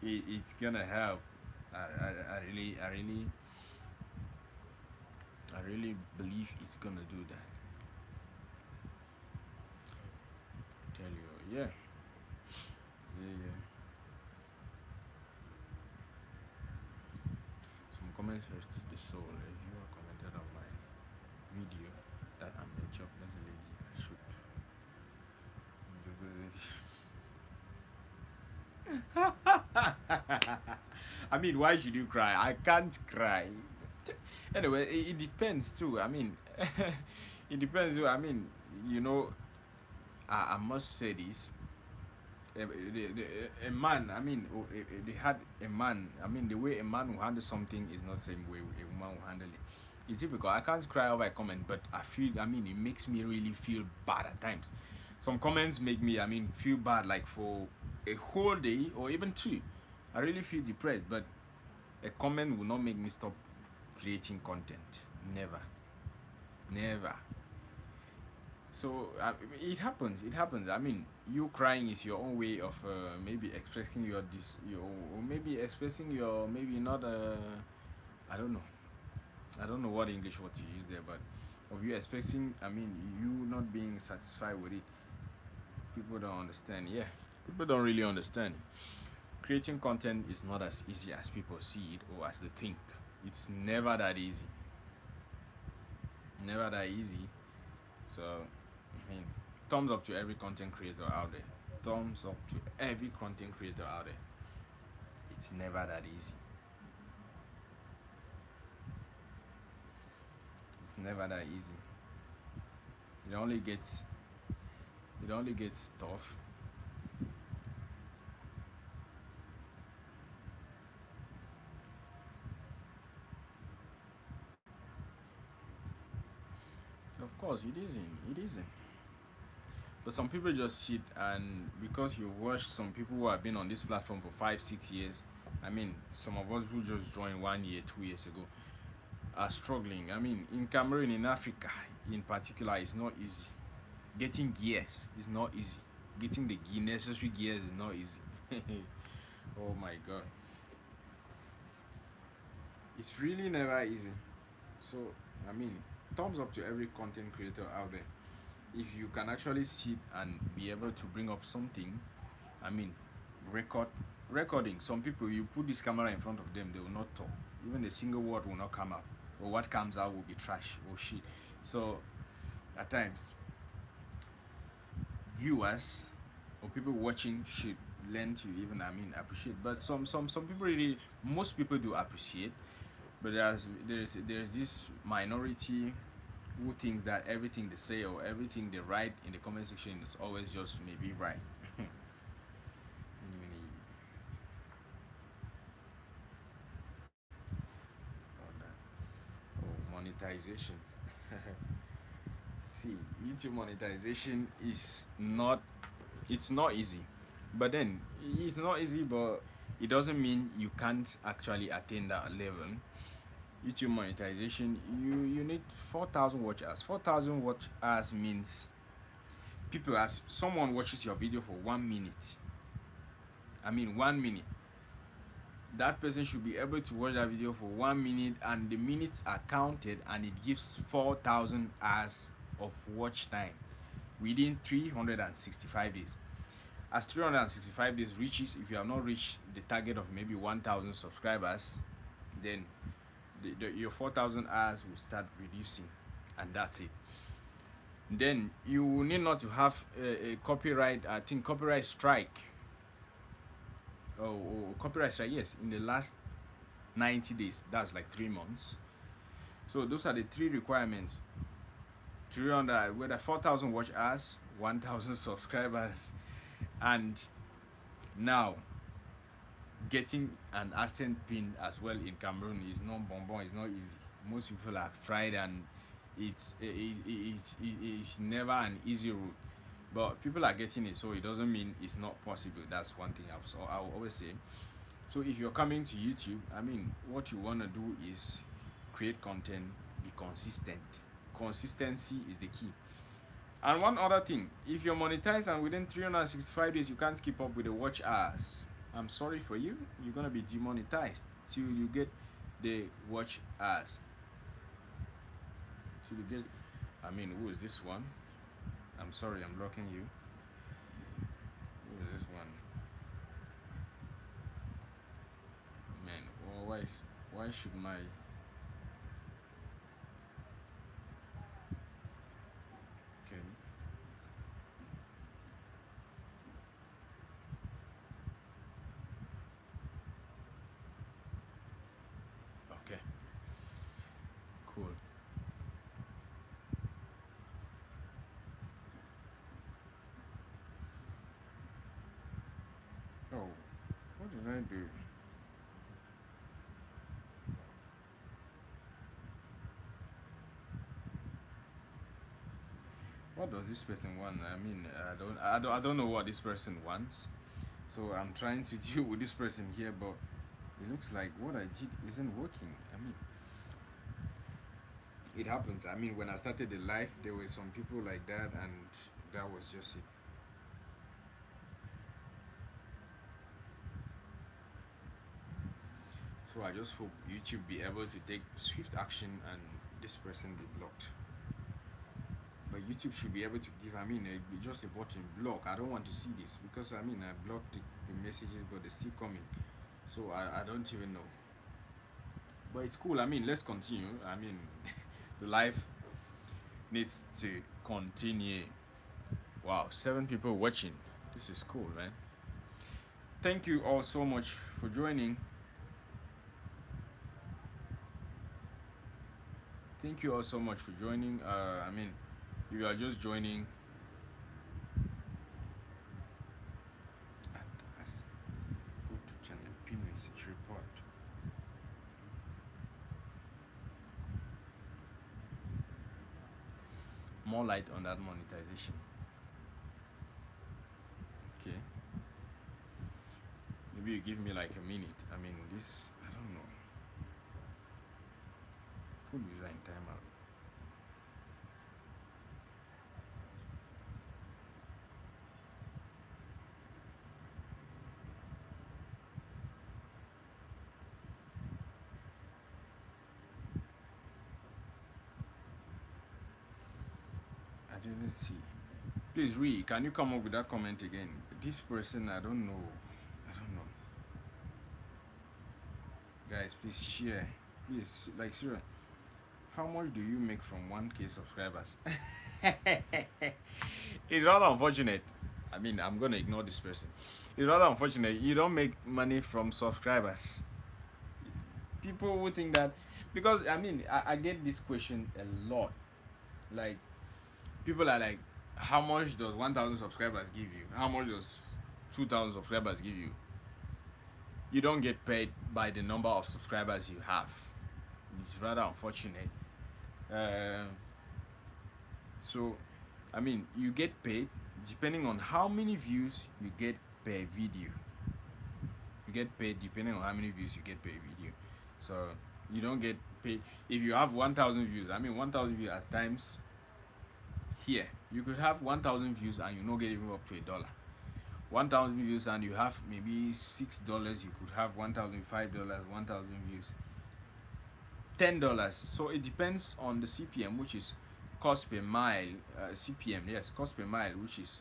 It's gonna help. I really believe it's gonna do that. yeah, yeah, yeah. Some comments hurt the soul. If you are commented on my video that I'm a jobless lady, I should. I mean, why should you cry? I can't cry. Anyway, it depends too. I mean, it depends too. I mean, you know, I must say this. A man, I mean, they had a man. I mean, the way a man will handle something is not the same way a woman will handle it. It's difficult. I can't cry over a comment, but I feel. I mean, it makes me really feel bad at times. Some comments make me, I mean, feel bad like for a whole day or even two. I really feel depressed, but a comment will not make me stop creating content. Never, never. So it happens. It happens. I mean, you crying is your own way of maybe expressing your or maybe expressing your maybe not I don't know. I don't know what English word to use there, but of you expressing. I mean, you not being satisfied with it. People don't understand. Yeah, people don't really understand. Creating content is not as easy as people see it or as they think. It's never that easy. Never that easy. So, I mean, thumbs up to every content creator out there. Thumbs up to every content creator out there. It's never that easy. It's never that easy. It only gets tough. Of course, it isn't. It isn't. But some people just sit and because you watch some people who have been on this platform for 5, 6 years. I mean, some of us who just joined 1 year, 2 years ago are struggling. I mean, in Cameroon, in Africa, in particular, it's not easy. Getting gears is not easy. Getting the necessary gears is not easy. Oh my god, it's really never easy. So, I mean, thumbs up to every content creator out there. If you can actually sit and be able to bring up something, I mean, record recording. Some people, you put this camera in front of them, they will not talk. Even a single word will not come out, or what comes out will be trash or shit. So at times, viewers or people watching should learn to even, I mean, appreciate. But some people really, most people do appreciate, but there's this minority who thinks that everything they say or everything they write in the comment section is always just maybe right. Oh, monetization. See, YouTube monetization is not, it's not easy. But then it's not easy, but it doesn't mean you can't actually attain that level. YouTube monetization, you need 4,000 watch hours. 4,000 watch hours means people, as someone watches your video for 1 minute, I mean 1 minute, that person should be able to watch that video for 1 minute, and the minutes are counted, and it gives 4,000 hours of watch time within 365 days. As 365 days reaches, if you have not reached the target of maybe 1,000 subscribers, then your 4,000 hours will start reducing, and that's it. Then you will need not to have a copyright, I think copyright strike. Copyright strike, yes, in the last 90 days. That's like 3 months. So those are the three requirements. 300, whether 4,000 watch hours, 1,000 subscribers, and now getting an accent pin as well in Cameroon is not bonbon. It's not easy. Most people have tried, and it's never an easy route. But people are getting it, so it doesn't mean it's not possible. That's one thing I'll always say. So if you're coming to YouTube, I mean, what you want to do is create content, be consistent. Consistency is the key. And one other thing, if you're monetized and within 365 days you can't keep up with the watch hours, I'm sorry for you. You're gonna be demonetized till you get the watch hours. Till you get, I mean, who is this one? I'm sorry, I'm blocking you. Why should my okay? Okay, cool. Oh, what did I do? What does this person want? I mean, I don't know what this person wants. So I'm trying to deal with this person here, but it looks like what I did isn't working. I mean, it happens. I mean, when I started the live, there were some people like that, and that was just it. So I just hope YouTube be able to take swift action and this person be blocked. But YouTube should be able to give, I mean, just a button block. I don't want to see this because I mean, I blocked the messages, but they're still coming. So I don't even know. But it's cool. I mean, let's continue. I mean, the live needs to continue. Wow, 7 people watching. This is cool, man. Thank you all so much for joining. Thank you all so much for joining. I mean, if you are just joining, let's go to channel pin message report. More light on that monetization. Okay. Maybe you give me like a minute. I mean, this, I don't know. Full user in timeout. I didn't see. Please, Ree, can you come up with that comment again? This person, I don't know. I don't know. Guys, please share. Please, like, seriously. How much do you make from 1K subscribers? It's rather unfortunate. I mean, I'm gonna ignore this person. It's rather unfortunate. You don't make money from subscribers. People would think that because I mean, I get this question a lot. Like, people are like, how much does 1,000 subscribers give you? How much does 2,000 subscribers give you? You don't get paid by the number of subscribers you have. It's rather unfortunate. Uh, so, I mean, you get paid depending on how many views you get per video. You get paid depending on how many views you get per video. So, you don't get paid if you have 1,000 views. I mean, 1,000 views at times here. You could have 1,000 views and you not get even up to $1. 1,000 views and you have maybe $6. You could have $1,005, 1,000 views. $10. So it depends on the CPM, which is cost per mile. CPM, yes, cost per mile, which is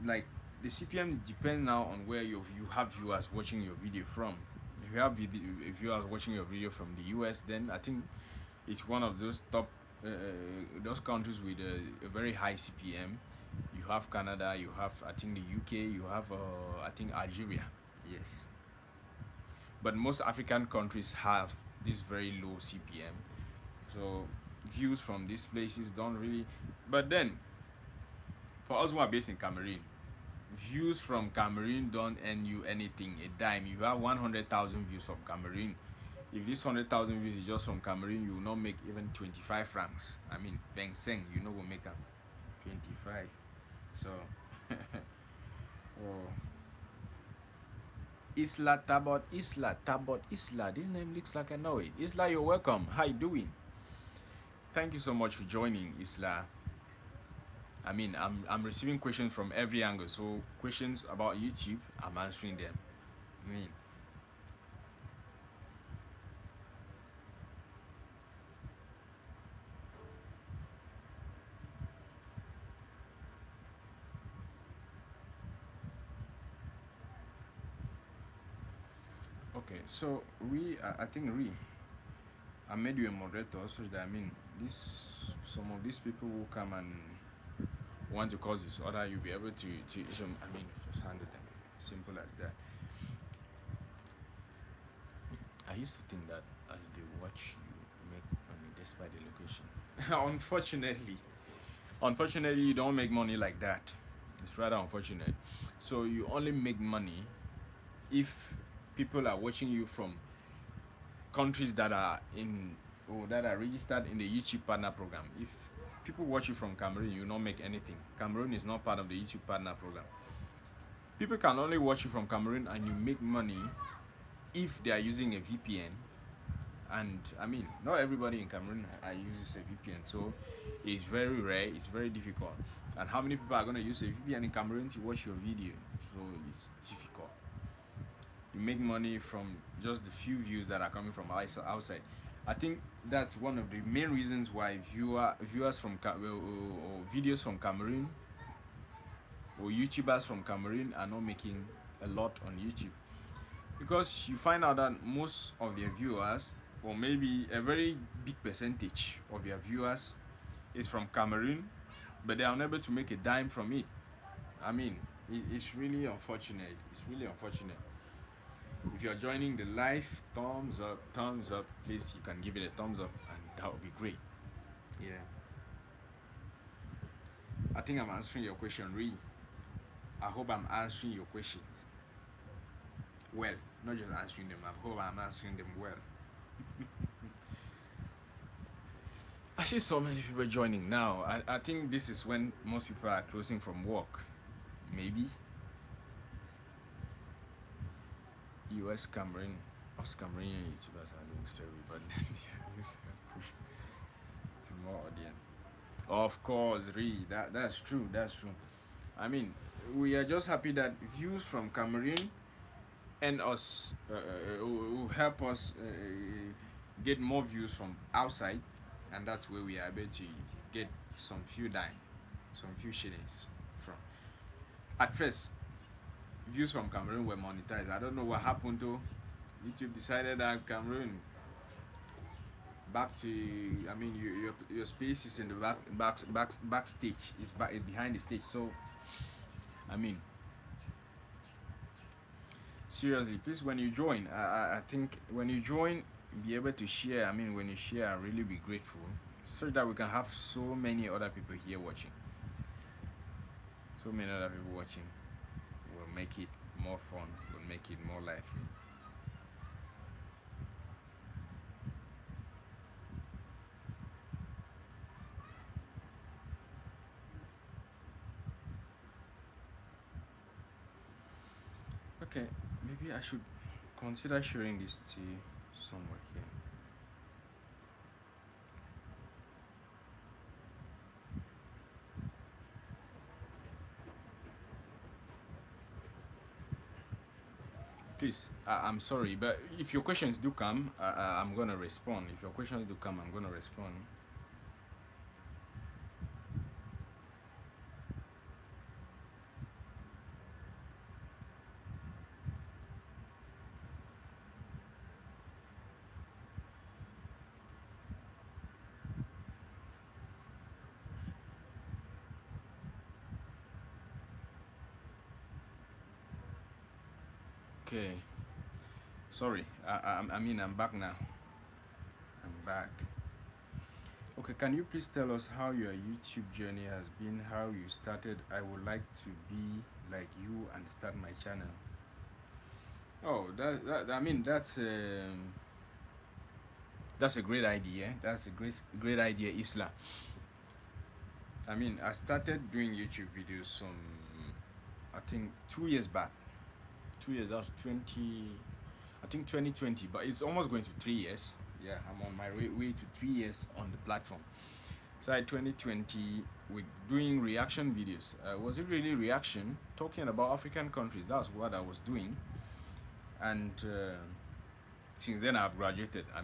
like the CPM depends now on where you have viewers watching your video from. If you have viewers watching your video from the US, then I think it's one of those top those countries with a very high CPM. You have Canada, you have I think the UK, you have I think Algeria, yes. But most African countries have this very low CPM. So views from these places don't really. But then, for us who are based in Cameroon, views from Cameroon don't earn you anything, a dime. You have 100,000 views from Cameroon. If this 100,000 views is just from Cameroon, you will not make even 25 francs. I mean, Seng, you know, will make up 25. So, oh. Isla Tabot, Isla Tabot, Isla. This name looks like I know it. Isla, you're welcome. How you doing? Thank you so much for joining, Isla. I mean, I'm receiving questions from every angle. So questions about YouTube, I'm answering them. I mean, Okay, so I think I made you a moderator so that this some of these people will come and want to cause disorder. You'll be able to just handle them. Simple as that. I used to think that as they watch you make money despite the location. Unfortunately, you don't make money like that. It's rather unfortunate. So you only make money if people are watching you from countries that are in or that are registered in the YouTube partner program. If people watch you from Cameroon, you don't make anything. Cameroon is not part of the YouTube partner program. People can only watch you from Cameroon and you make money if they are using a VPN. And not everybody in Cameroon uses a VPN, so it's very rare, it's very difficult. And how many people are going to use a VPN in Cameroon to watch your video? So it's difficult. You make money from just the few views that are coming from outside. I think that's one of the main reasons why viewers from or videos from Cameroon or YouTubers from Cameroon are not making a lot on YouTube, because you find out that most of their viewers, or maybe a very big percentage of their viewers, is from Cameroon, but they are unable to make a dime from it. It's really unfortunate. It's really unfortunate. If you're joining the live, thumbs up, please. You can give it a thumbs up, and that would be great. Yeah. I think I'm answering your question, really. I hope I'm answering your questions well, not just answering them. I hope I'm answering them well. I see so many people joining now. I think this is when most people are closing from work. Maybe. US Cameroon, us Cameroonian YouTubers are doing story, but then they push to more audience. Of course, that's true. That's true. We are just happy that views from Cameroon and us will help us get more views from outside, and that's where we are able to get some few shillings from. At first, views from Cameroon were monetized. I don't know what happened though. YouTube decided that Cameroon back to your space is in the backstage, is behind the stage. So seriously, please, when you join, I think when you join, be able to share. When you share, I'll really be grateful, so that we can have so many other people here watching. So many other people watching will make it more fun, will make it more lively. Okay, maybe I should consider sharing this to somewhere here. Please, I'm sorry, but if your questions do come, I'm gonna respond. If your questions do come, I'm gonna respond. Okay, sorry. I'm back now. I'm back. Okay, can you please tell us how your YouTube journey has been? How you started? I would like to be like you and start my channel. Oh, that's a great idea. That's a great idea, Isla. I started doing YouTube videos I think 2 years back. 2 years, that was 2020, but it's almost going to 3 years. Yeah, I'm on my way to 3 years on the platform. So at 2020, with doing reaction videos. Was it really reaction? Talking about African countries, that's what I was doing. And since then I've graduated. I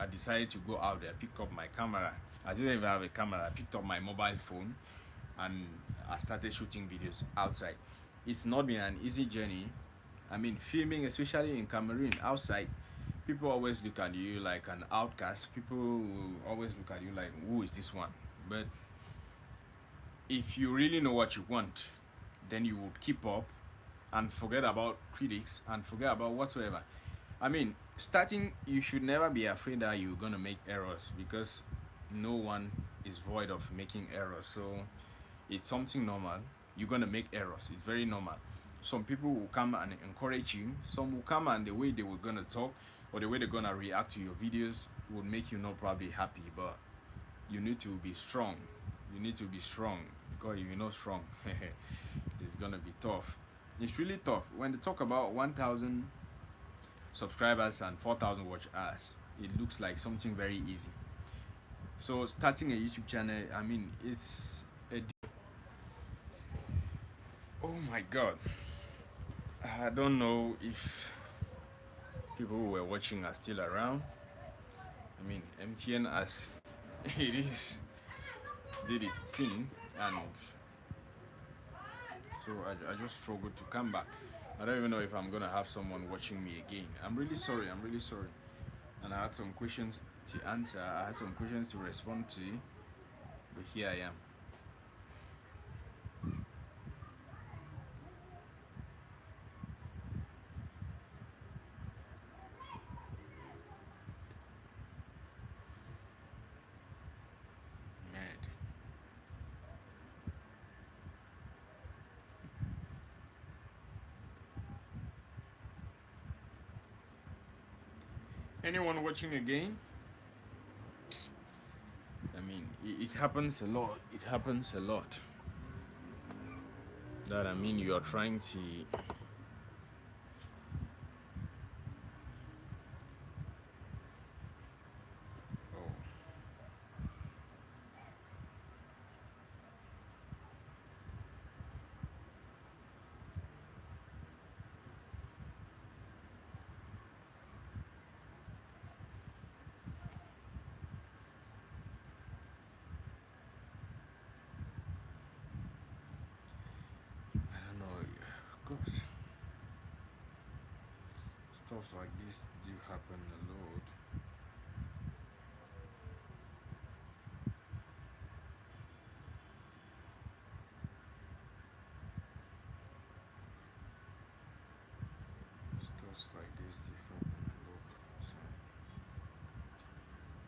decided to go out there, pick up my camera. I didn't even have a camera. I picked up my mobile phone and I started shooting videos outside. It's not been an easy journey. I mean, filming, especially in Cameroon, outside, people always look at you like an outcast. People will always look at you like, who is this one? But if you really know what you want, then you would keep up and forget about critics and forget about whatsoever. I mean, starting, you should never be afraid that you're gonna make errors, because no one is void of making errors. So it's something normal. You're gonna make errors. It's very normal. Some people will come and encourage you. Some will come and the way they were gonna talk or the way they're gonna react to your videos will make you not probably happy. But you need to be strong. You need to be strong, because if you're not strong, it's gonna be tough. It's really tough when they talk about 1,000 subscribers and 4,000 watch hours. It looks like something very easy. So starting a YouTube channel, I mean, it's a oh my god, I don't know if people who were watching are still around. I mean, MTN as it is did its thing, and so I just struggled to come back. I don't even know if I'm gonna have someone watching me again. I'm really sorry. I'm really sorry. And I had some questions to answer. I had some questions to respond to, but here I am. Mad. Anyone watching again? I mean, it happens a lot. It happens a lot. That I mean, you are trying to. Oh, I don't know. Of course, stuff like this do happen a lot. Stuff like this do happen a lot. So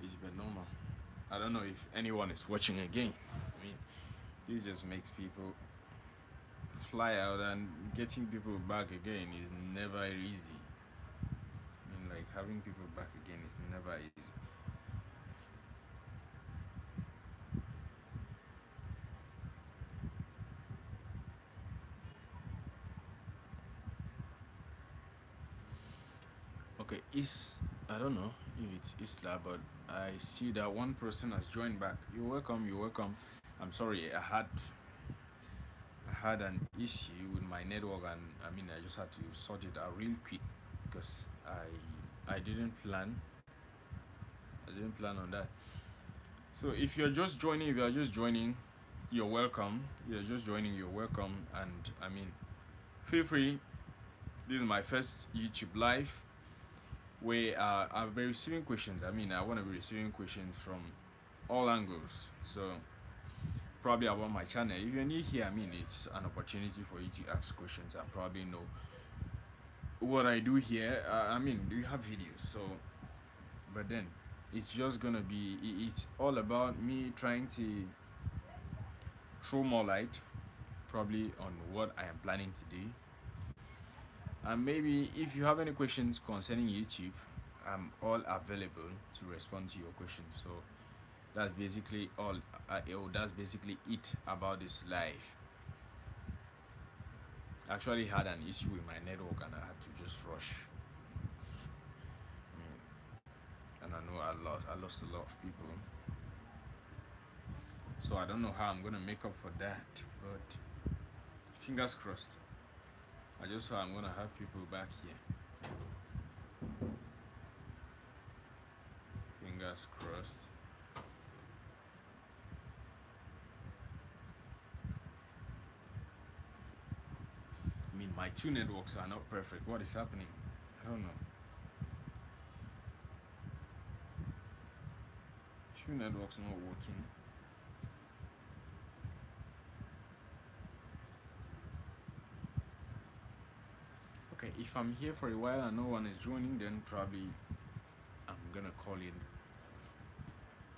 it's been normal. I don't know if anyone is watching again. I mean, this just makes people fly out, and getting people back again is never easy. I mean, like having people back again is never easy. Okay, is I don't know if it's Isla, but I see that one person has joined back. You're welcome. You're welcome. I'm sorry. I had an issue with my network, and I mean I just had to sort it out real quick, because I didn't plan. I didn't plan on that. So if you're just joining, you're welcome. You're just joining, you're welcome. And I mean, feel free. This is my first YouTube live where I'll be receiving questions. I mean, I want to be receiving questions from all angles. So probably about my channel. If you're new here, I mean, it's an opportunity for you to ask questions and probably know what I do here. I mean, do you have videos? So, but then it's just gonna be. It's all about me trying to throw more light, probably on what I am planning to do. And maybe if you have any questions concerning YouTube, I'm all available to respond to your questions. So that's basically all. That's basically it about this live. I actually had an issue with my network, and I had to just rush. I mean, and I know I lost a lot of people. So I don't know how I'm gonna make up for that, but fingers crossed. I just saw I'm gonna have people back here. Fingers crossed. I mean, My two networks are not perfect. What is happening? I don't know. Two networks not working. Okay, if I'm here for a while and no one is joining, then probably I'm gonna call it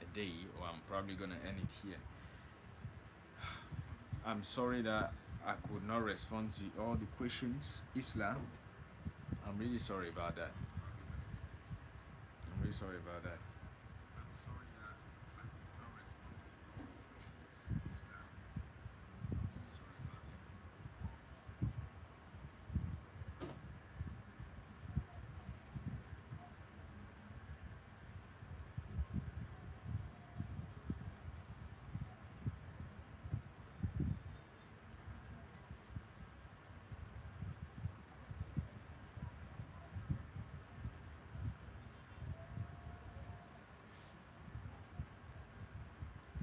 a day, or I'm probably gonna end it here. I'm sorry that I could not respond to all the questions. Isla, I'm really sorry about that. I'm really sorry about that.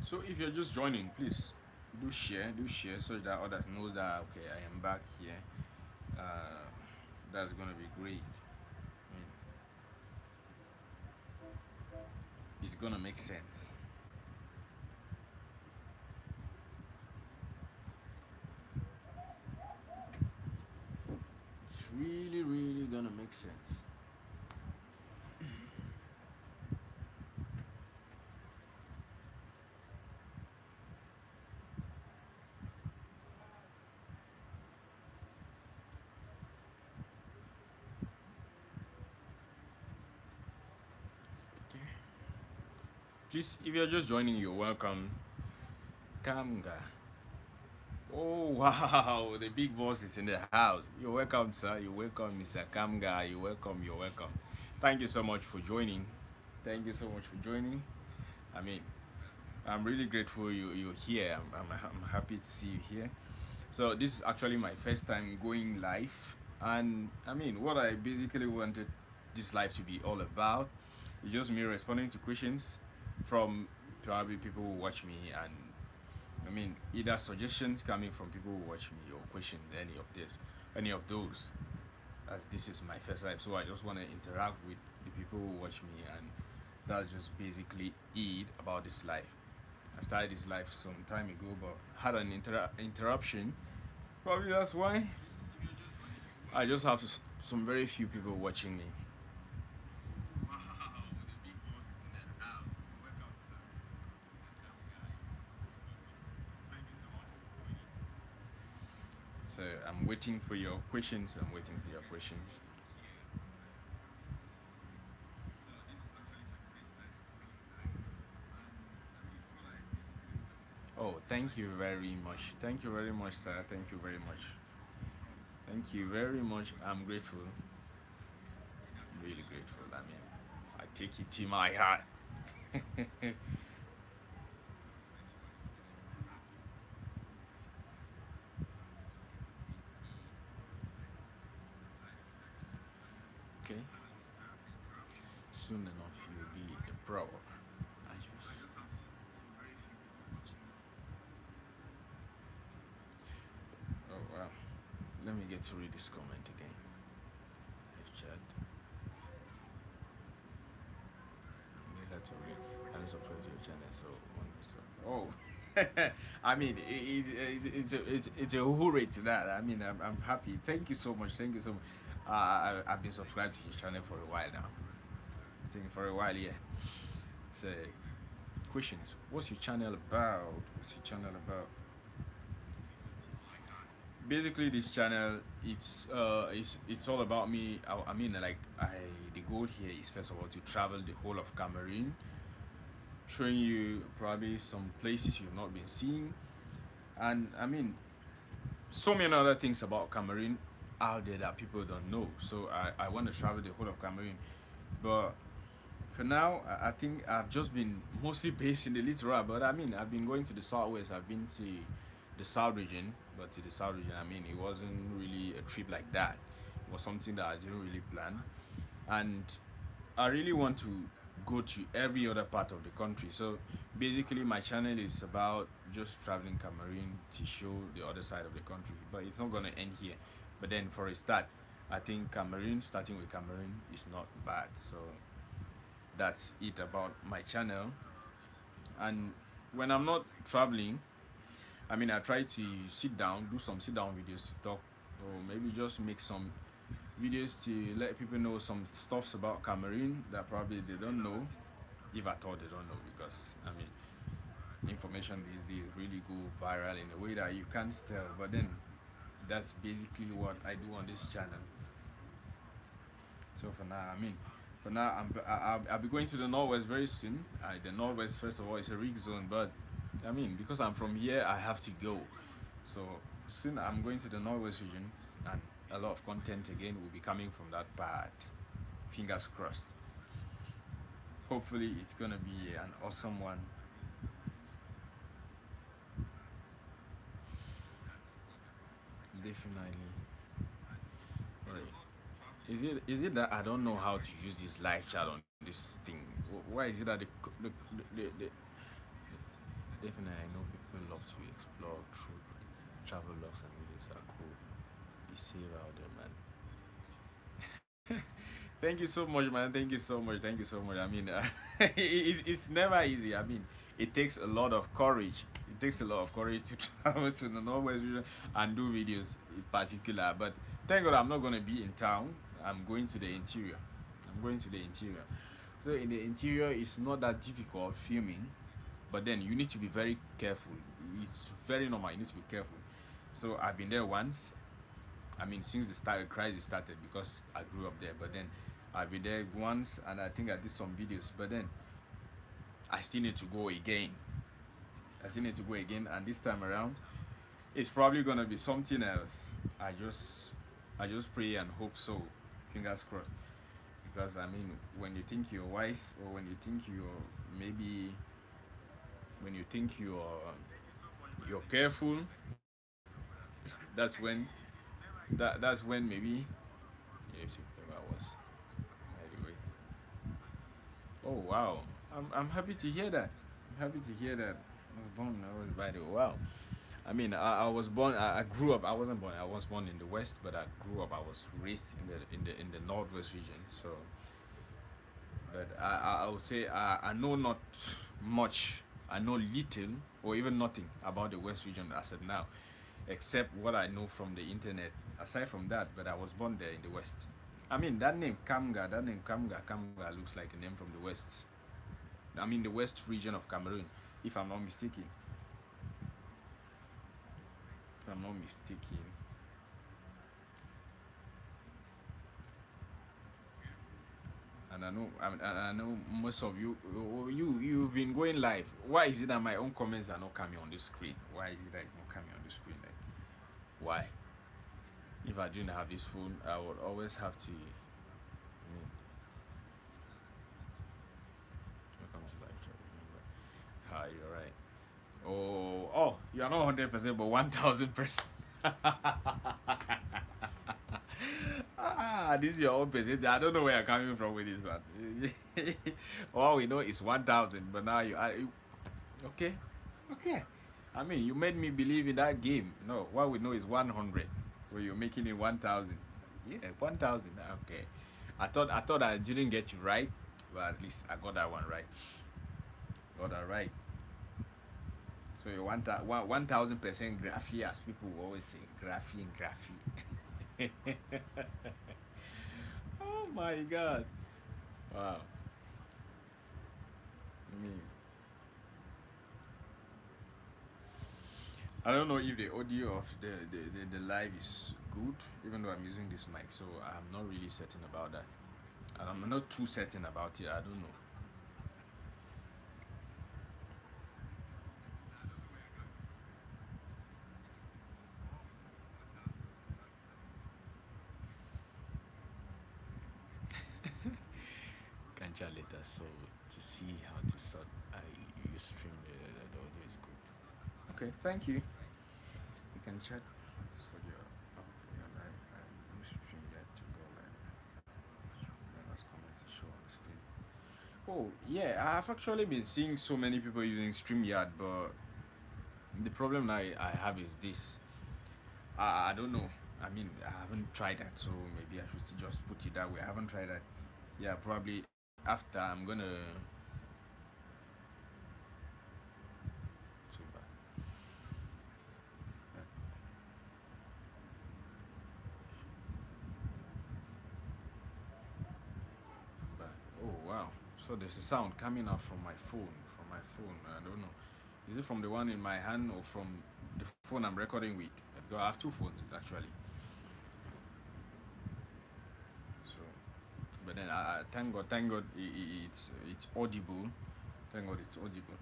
So if you're just joining, please do share so that others know that okay, I am back here. Uh, that's gonna be great. I mean, it's gonna make sense. It's really, really gonna make sense. Okay. Please, if you're just joining, you're welcome. Kamga. Oh wow, the big boss is in the house. You're welcome, sir. You're welcome, Mr. Kamga. You're welcome. You're welcome. Thank you so much for joining. Thank you so much for joining. I mean, I'm really grateful you're here. I'm happy to see you here. So this is actually my first time going live, and I mean, what I basically wanted this live to be all about is just me responding to questions from probably people who watch me, and I mean, either suggestions coming from people who watch me or questions, any of those. As this is my first live, so I just want to interact with the people who watch me, and that's just basically it about this live. I started this live some time ago, but had an interruption. Probably that's why I just have some very few people watching me. So I'm waiting for your questions. I'm waiting for your questions. Oh, thank you very much. Thank you very much, sir. Thank you very much. Thank you very much. I'm grateful. Really grateful. I mean, I take it to my heart. Okay. Soon enough, you'll be a pro. I just. Oh wow. Let me get to read this comment again. Yes, Chad. You had to read. I don't subscribe to your channel, so one so. Oh. I mean, it's a hooray to that. I mean, I'm happy. Thank you so much. Thank you so much. I've been subscribed to your channel for a while now. I think for a while, yeah. So, questions. What's your channel about? What's your channel about? Basically, this channel it's all about me. I mean, like the goal here is first of all to travel the whole of Cameroon, showing you probably some places you've not been seeing, and I mean so many other things about Cameroon out there that people don't know. So I want to travel the whole of Cameroon, but for now, I think I've just been mostly based in the littoral. But I mean, I've been going to the southwest. I've been to the south region, but to the south region, I mean, it wasn't really a trip like that. It was something that I didn't really plan, and I really want to go to every other part of the country. So basically, my channel is about just traveling Cameroon to show the other side of the country. But it's not gonna end here. But then for a start, I think Cameroon, starting with Cameroon, is not bad. So that's it about my channel. And when I'm not traveling, I mean, I try to sit down, do some sit down videos to talk, or maybe just make some videos to let people know some stuffs about Cameroon that probably they don't know, if at all they don't know, because I mean, information these days really go viral in a way that you can't tell. But then that's basically what I do on this channel. So for now, I mean, for now, I'll be going to the Northwest very soon. The Northwest, first of all, is a rig zone, but I mean, because I'm from here, I have to go. So soon I'm going to the Northwest region, and a lot of content again will be coming from that part. Fingers crossed. Hopefully, it's gonna be an awesome one. Definitely. Right. Is it that I don't know how to use this live chat on this thing? Why is it that the definitely I know people love to explore through travel logs and videos are cool. Be safe out there, man. Thank you so much, man. Thank you so much. Thank you so much. I mean, it's never easy. I mean, it takes a lot of courage. It takes a lot of courage to travel to the Northwest region and do videos in particular. But thank God I'm not going to be in town. I'm going to the interior. I'm going to the interior. So in the interior, it's not that difficult filming, but then you need to be very careful. It's very normal. You need to be careful. So I've been there once. I mean, since the crisis started, because I grew up there. But then I've been there once, and I think I did some videos. But then I still need to go again. I still need to go again, and this time around, it's probably gonna be something else. I just pray and hope so. Fingers crossed. Because I mean, when you think you're wise, or when you think maybe when you think you're careful, that's when that's when maybe yeah, I was anyway. Oh wow, I'm happy to hear that. I'm happy to hear that. I was by the way. Wow. I mean, I was born. I grew up. I wasn't born. I was born in the west, but I grew up. I was raised in the northwest region. So, but I would say I know not much. I know little or even nothing about the west region as of now, except what I know from the internet. Aside from that, but I was born there in the west. I mean, that name Kamga looks like a name from the west. I mean, the west region of Cameroon, if I'm not mistaken. If I'm not mistaken. And I know most of you've been going live. Why is it that my own comments are not coming on the screen? Why is it that it's not coming on the screen? Like, why? If I didn't have this phone, I would always have to. I mean, welcome to live chat. Remember, hi, you're right. Oh, you're not 100%, but 1,000%. This is your own percentage. I don't know where you're coming from with this one. All we know is 1,000, but now okay, okay. I mean, you made me believe in that game. No, what we know is 100, where you're making it 1,000. Yeah, 1,000. Okay. I thought I didn't get you right, but at least I got that one right. Got that right. So you want that 1,000% graphy, as people will always say, graphy and graphy. Oh my god! Wow. I mean, I don't know if the audio of the live is good, even though I'm using this mic, so I'm not really certain about that. And I'm not too certain about it. I don't know. Can chat later, so to see how to sort you stream the audio is good. Okay, thank you. You can chat how to sort your live and you stream that to go live. Let us comment to show on the screen. Oh yeah, I've actually been seeing so many people using StreamYard, but the problem I have is this. I don't know. I mean, I haven't tried that, so maybe I should just put it that way. I haven't tried that. Yeah, probably after I'm gonna. Too bad. But oh wow, so there's a sound coming out from my phone. From my phone, I don't know. Is it from the one in my hand or from the phone I'm recording with? Because I have two phones actually. So, but then thank God, it's audible. Thank God, it's audible.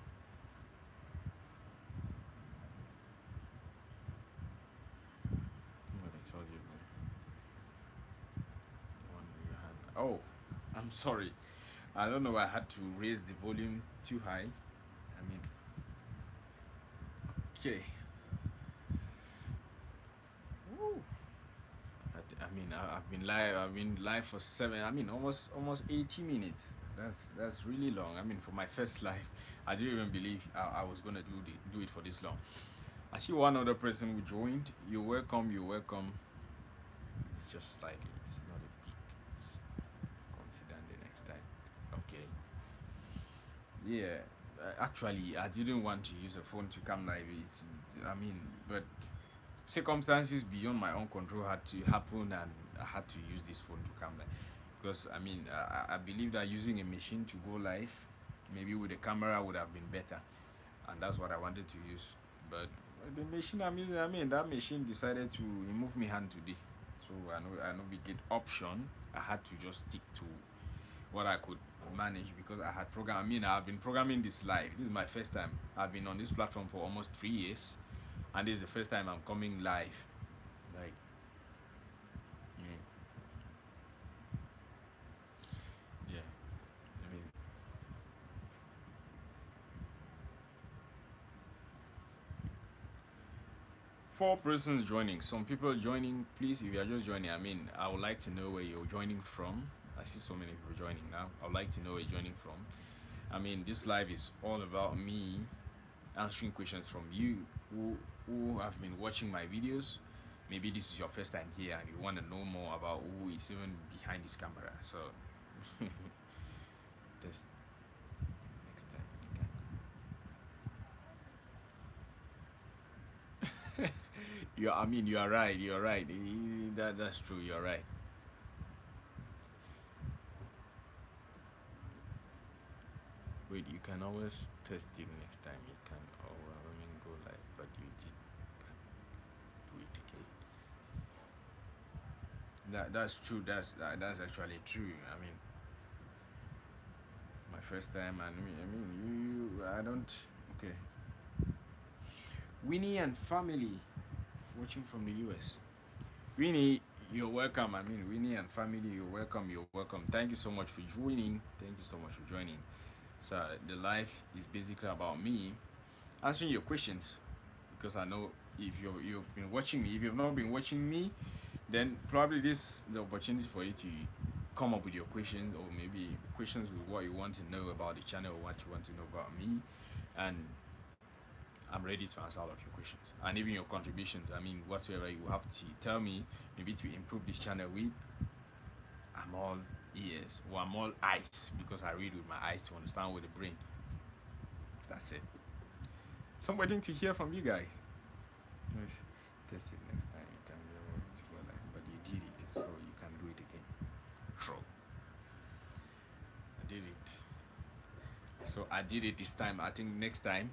Thank God, it's audible. One in your hand. Oh, I'm sorry. I don't know. I had to raise the volume too high. I mean, okay. Woo. I mean, I've been live. I've been live for seven. I mean, almost 80 minutes. That's really long. I mean, for my first live, I didn't even believe I was gonna do it for this long. I see one other person who joined. You're welcome. You're welcome. It's just slightly. It's not a big. Consider the next time. Okay. Yeah. Actually, I didn't want to use a phone to come live. I mean, but circumstances beyond my own control had to happen, and I had to use this phone to come live. Because I mean, I believe that using a machine to go live, maybe with a camera would have been better, and that's what I wanted to use. But the machine I'm using, I mean, that machine decided to remove me hand today. So I know we get option. I had to just stick to what I could manage because I had program. I mean, I've been programming this live. This is my first time. I've been on this platform for almost 3 years, and this is the first time I'm coming live. Like, mm, yeah. I mean, four persons joining. Some people joining. Please, if you are just joining, I mean, I would like to know where you're joining from. I see so many people joining now. I would like to know where you're joining from. I mean, this live is all about me answering questions from you who have been watching my videos. Maybe this is your first time here and you want to know more about who is even behind this camera. So, this next time you can. I mean, you are right. You are right. That's true. You are right. Wait, you can always test it next time. You can, oh, I mean, go live, but you did can do it again. That's true. That's actually true. I mean, my first time, and I don't. Okay, Winnie and family watching from the US. Winnie, you're welcome. I mean, Winnie and family, you're welcome. You're welcome. Thank you so much for joining. Thank you so much for joining. So the live is basically about me answering your questions because I know if you've been watching me, if you've not been watching me, then probably this is the opportunity for you to come up with your questions or maybe questions with what you want to know about the channel or what you want to know about me, and I'm ready to answer all of your questions and even your contributions. I mean, whatever you have to tell me, maybe to improve this channel with, I'm all ears or I'm all eyes because I read with my eyes to understand with the brain. That's it. So I'm waiting to hear from you guys. Let's test it next time. You can be able to go like, but you did it, so you can do it again. True. I did it. So I did it this time. I think next time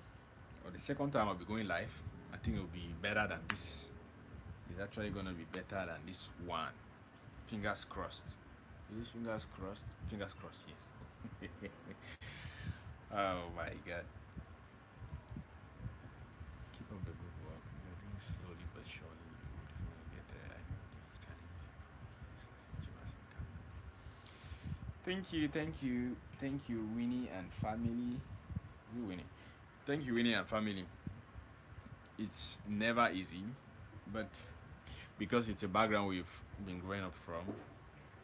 or the second time I'll be going live. I think it'll be better than this. It's actually gonna be better than this one. Fingers crossed. Is it fingers crossed? Fingers crossed, yes. Oh my god. Keep up the good work. You're doing slowly but surely. You will definitely get there. I know the challenge. Thank you, Winnie and family. You Winnie. Thank you, Winnie and family. It's never easy, but because it's a background we've been growing up from,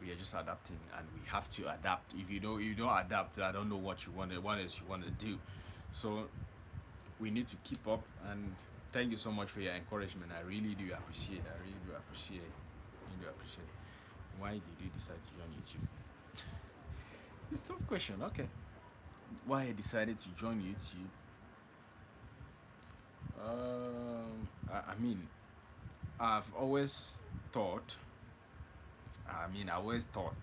we are just adapting, and we have to adapt. If you don't adapt, I don't know what else you want to do. So we need to keep up, and thank you so much for your encouragement. I really do appreciate. I really do appreciate. Really do appreciate. Why did you decide to join YouTube? It's a tough question. Okay. Why I decided to join YouTube? I mean, I've always thought. I always thought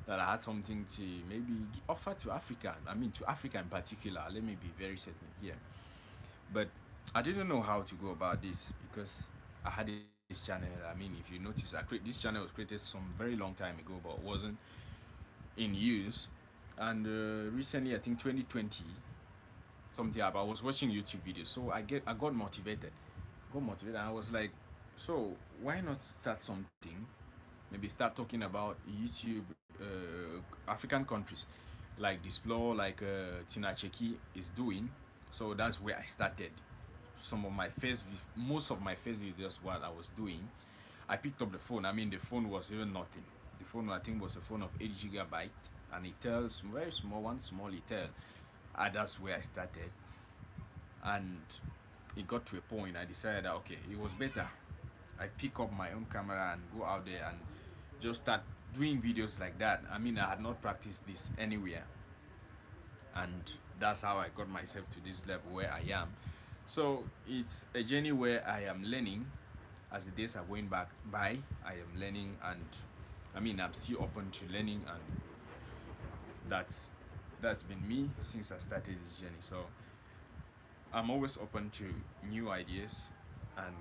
that I had something to maybe offer to Africa. I mean, to Africa in particular. Let me be very certain here. But I didn't know how to go about this because I had this channel. I mean, if you notice, this channel was created some very long time ago, but wasn't in use. And recently, I think 2020, something happened. I was watching YouTube videos, so I got motivated. And I was like, so why not start something? Maybe start talking about YouTube, African countries, like Displore, like Tina Cheki is doing. So that's where I started. Most of my first videos, what I was doing, I picked up the phone. I mean, the phone was even nothing. The phone, I think, was a phone of 8 GB, and it tells very small one, small it tell. That's where I started, and it got to a point. I decided that okay, it was better. I pick up my own camera and go out there and just start doing videos like that. I mean, I had not practiced this anywhere, and that's how I got myself to this level where I am. So it's a journey where I am learning as the days are going by. I am learning, and I mean, I'm still open to learning, and that's been me since I started this journey. So I'm always open to new ideas and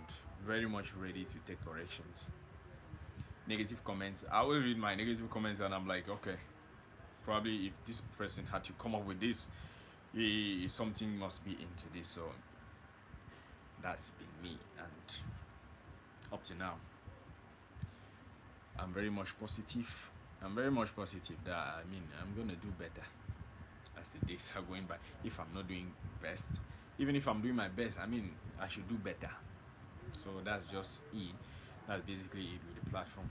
very much ready to take corrections. Negative comments, I always read my negative comments and I'm like, okay, probably if this person had to come up with this, something must be into this. So that's been me, and up to now I'm very much positive. That I mean, I'm gonna do better as the days are going by. If I'm not doing best, even if I'm doing my best, I mean, I should do better. So that's just it. That's basically it with the platform.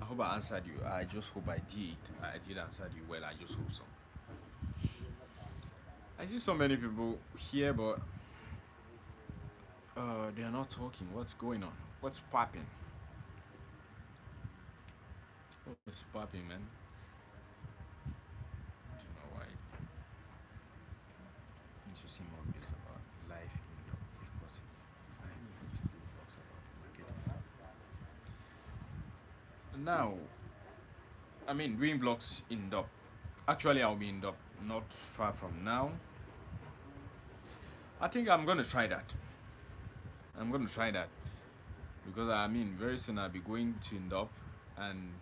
I hope I answered you. I just hope I did. I did answer you well. I just hope so. I see so many people here, but they are not talking. What's going on? What's popping? What's popping, man? I don't know why. Need to see more videos about life in Europe, if possible. I need to do vlogs about marketing. Now, I mean, doing vlogs in Dub. Actually, I'll be in Dub not far from now. I think I'm gonna try that. Because I mean, very soon I'll be going to Ndop, and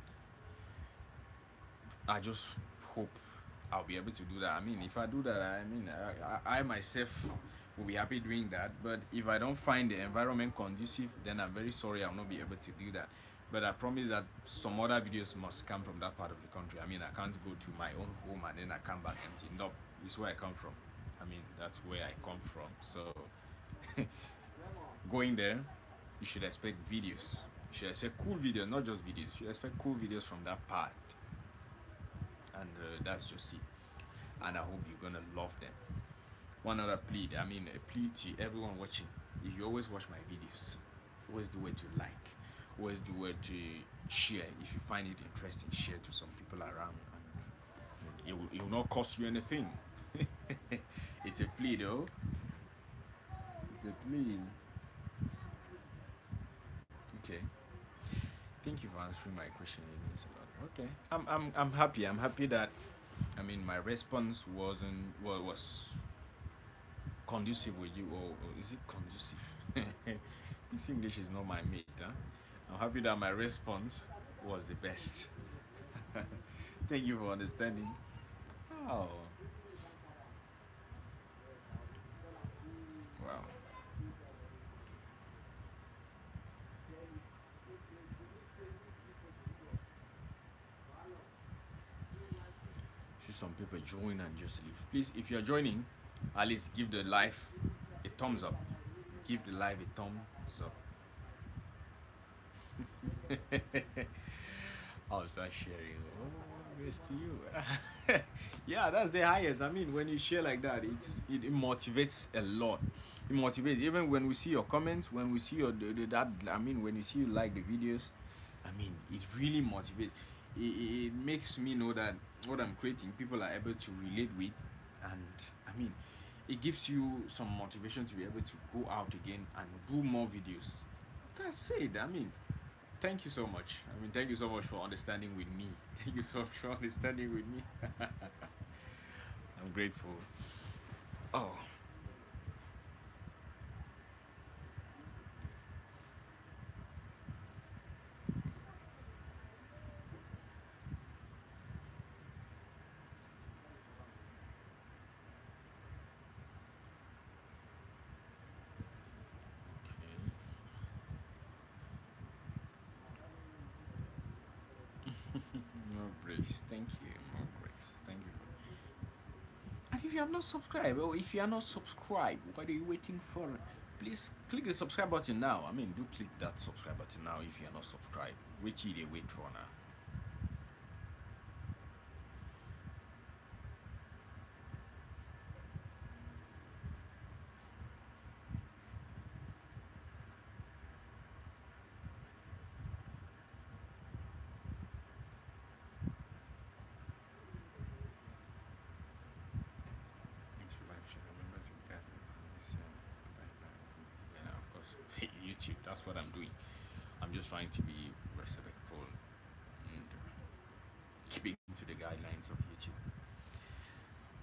I just hope I'll be able to do that. I mean, if I do that, I mean, I myself will be happy doing that. But if I don't find the environment conducive, then I'm very sorry I'll not be able to do that. But I promise that some other videos must come from that part of the country. I mean, I can't go to my own home and then I come back empty. No, it's where I come from. I mean, that's where I come from. So going there, you should expect videos. You should expect cool videos, not just videos. You should expect cool videos from that part. And that's just it. And I hope you're gonna love them. One other plea, I mean, a plea to everyone watching. If you always watch my videos, always do it to like. Always do it to share. If you find it interesting, share to some people around. And it will not cost you anything. It's a plea, though. It's a plea. Okay. Thank you for answering my question. It means a lot. Okay. I'm happy. I'm happy that I mean my response was conducive with you, or is it conducive? This English is not my mate, huh? I'm happy that my response was the best. Thank you for understanding. Oh. Wow. See some people join and just leave. Please, if you're joining, at least give the live a thumbs up. Give the live a thumbs up. I'll start sharing. Oh. Praise to you. Yeah, that's the highest. I mean, when you share like that, it motivates a lot. It motivates even when we see your comments, when we see your that. I mean, when you see you like the videos, I mean, it really motivates. It makes me know that what I'm creating, people are able to relate with, and I mean, it gives you some motivation to be able to go out again and do more videos. That's it. I mean, thank you so much. I mean, thank you so much for understanding with me. Thank you so much for understanding with me. I'm grateful. Oh, okay. More grace. Thank you. More grace. Thank you. And if you have not subscribed, or if you are not subscribed, what are you waiting for? Please click the subscribe button now. I mean, do click that subscribe button now if you are not subscribed. Which you they wait for now? Remember to get this, yeah, of course. YouTube. That's what I'm doing. I'm just trying to be respectful and keeping to the guidelines of YouTube.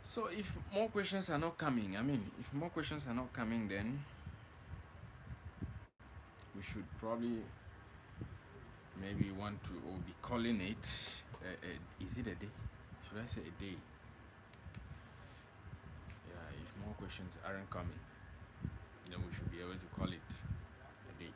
So if more questions are not coming, I mean, if more questions are not coming, then we should probably maybe want to or be calling it. Is it a day? Should I say a day? Yeah. If more questions aren't coming, then we should be able to call it a day.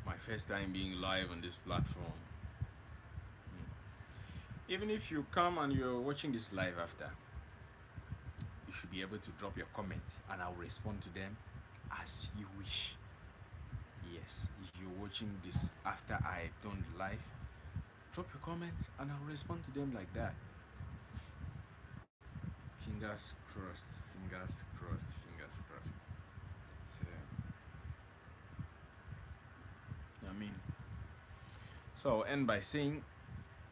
My first time being live on this platform. Even if you come and you're watching this live after, you should be able to drop your comments and I'll respond to them as you wish. Yes, if you're watching this after I've done the live, drop your comments and I'll respond to them like that. Fingers crossed, fingers crossed, fingers crossed. So, I mean, so I'll end by saying,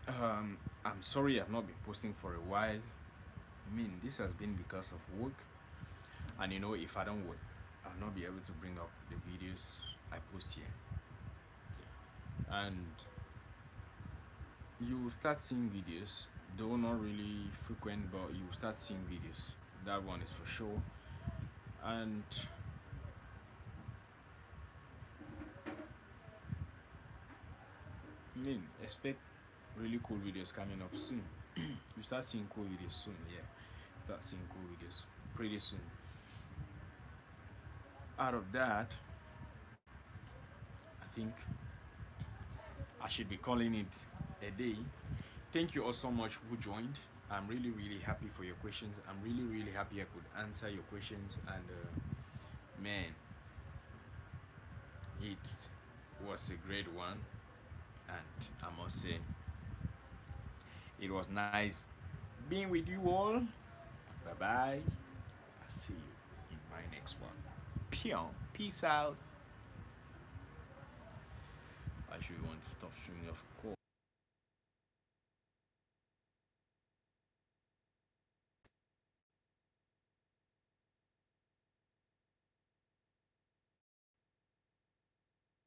I'm sorry I've not been posting for a while. I mean, this has been because of work, and you know, if I don't work, I'll not be able to bring up the videos I post here. And you will start seeing videos, though not really frequent, but you will start seeing videos. That one is for sure. And I mean, expect really cool videos coming up soon. You start seeing cool videos soon, yeah. Start seeing cool videos pretty soon. Out of that, I think I should be calling it a day. Thank you all so much who joined. I'm really, really happy for your questions. I'm really, really happy I could answer your questions. And man, it was a great one. And I must say, it was nice being with you all. Bye bye. I'll see you in my next one. Peace out. I should want to stop streaming, of course.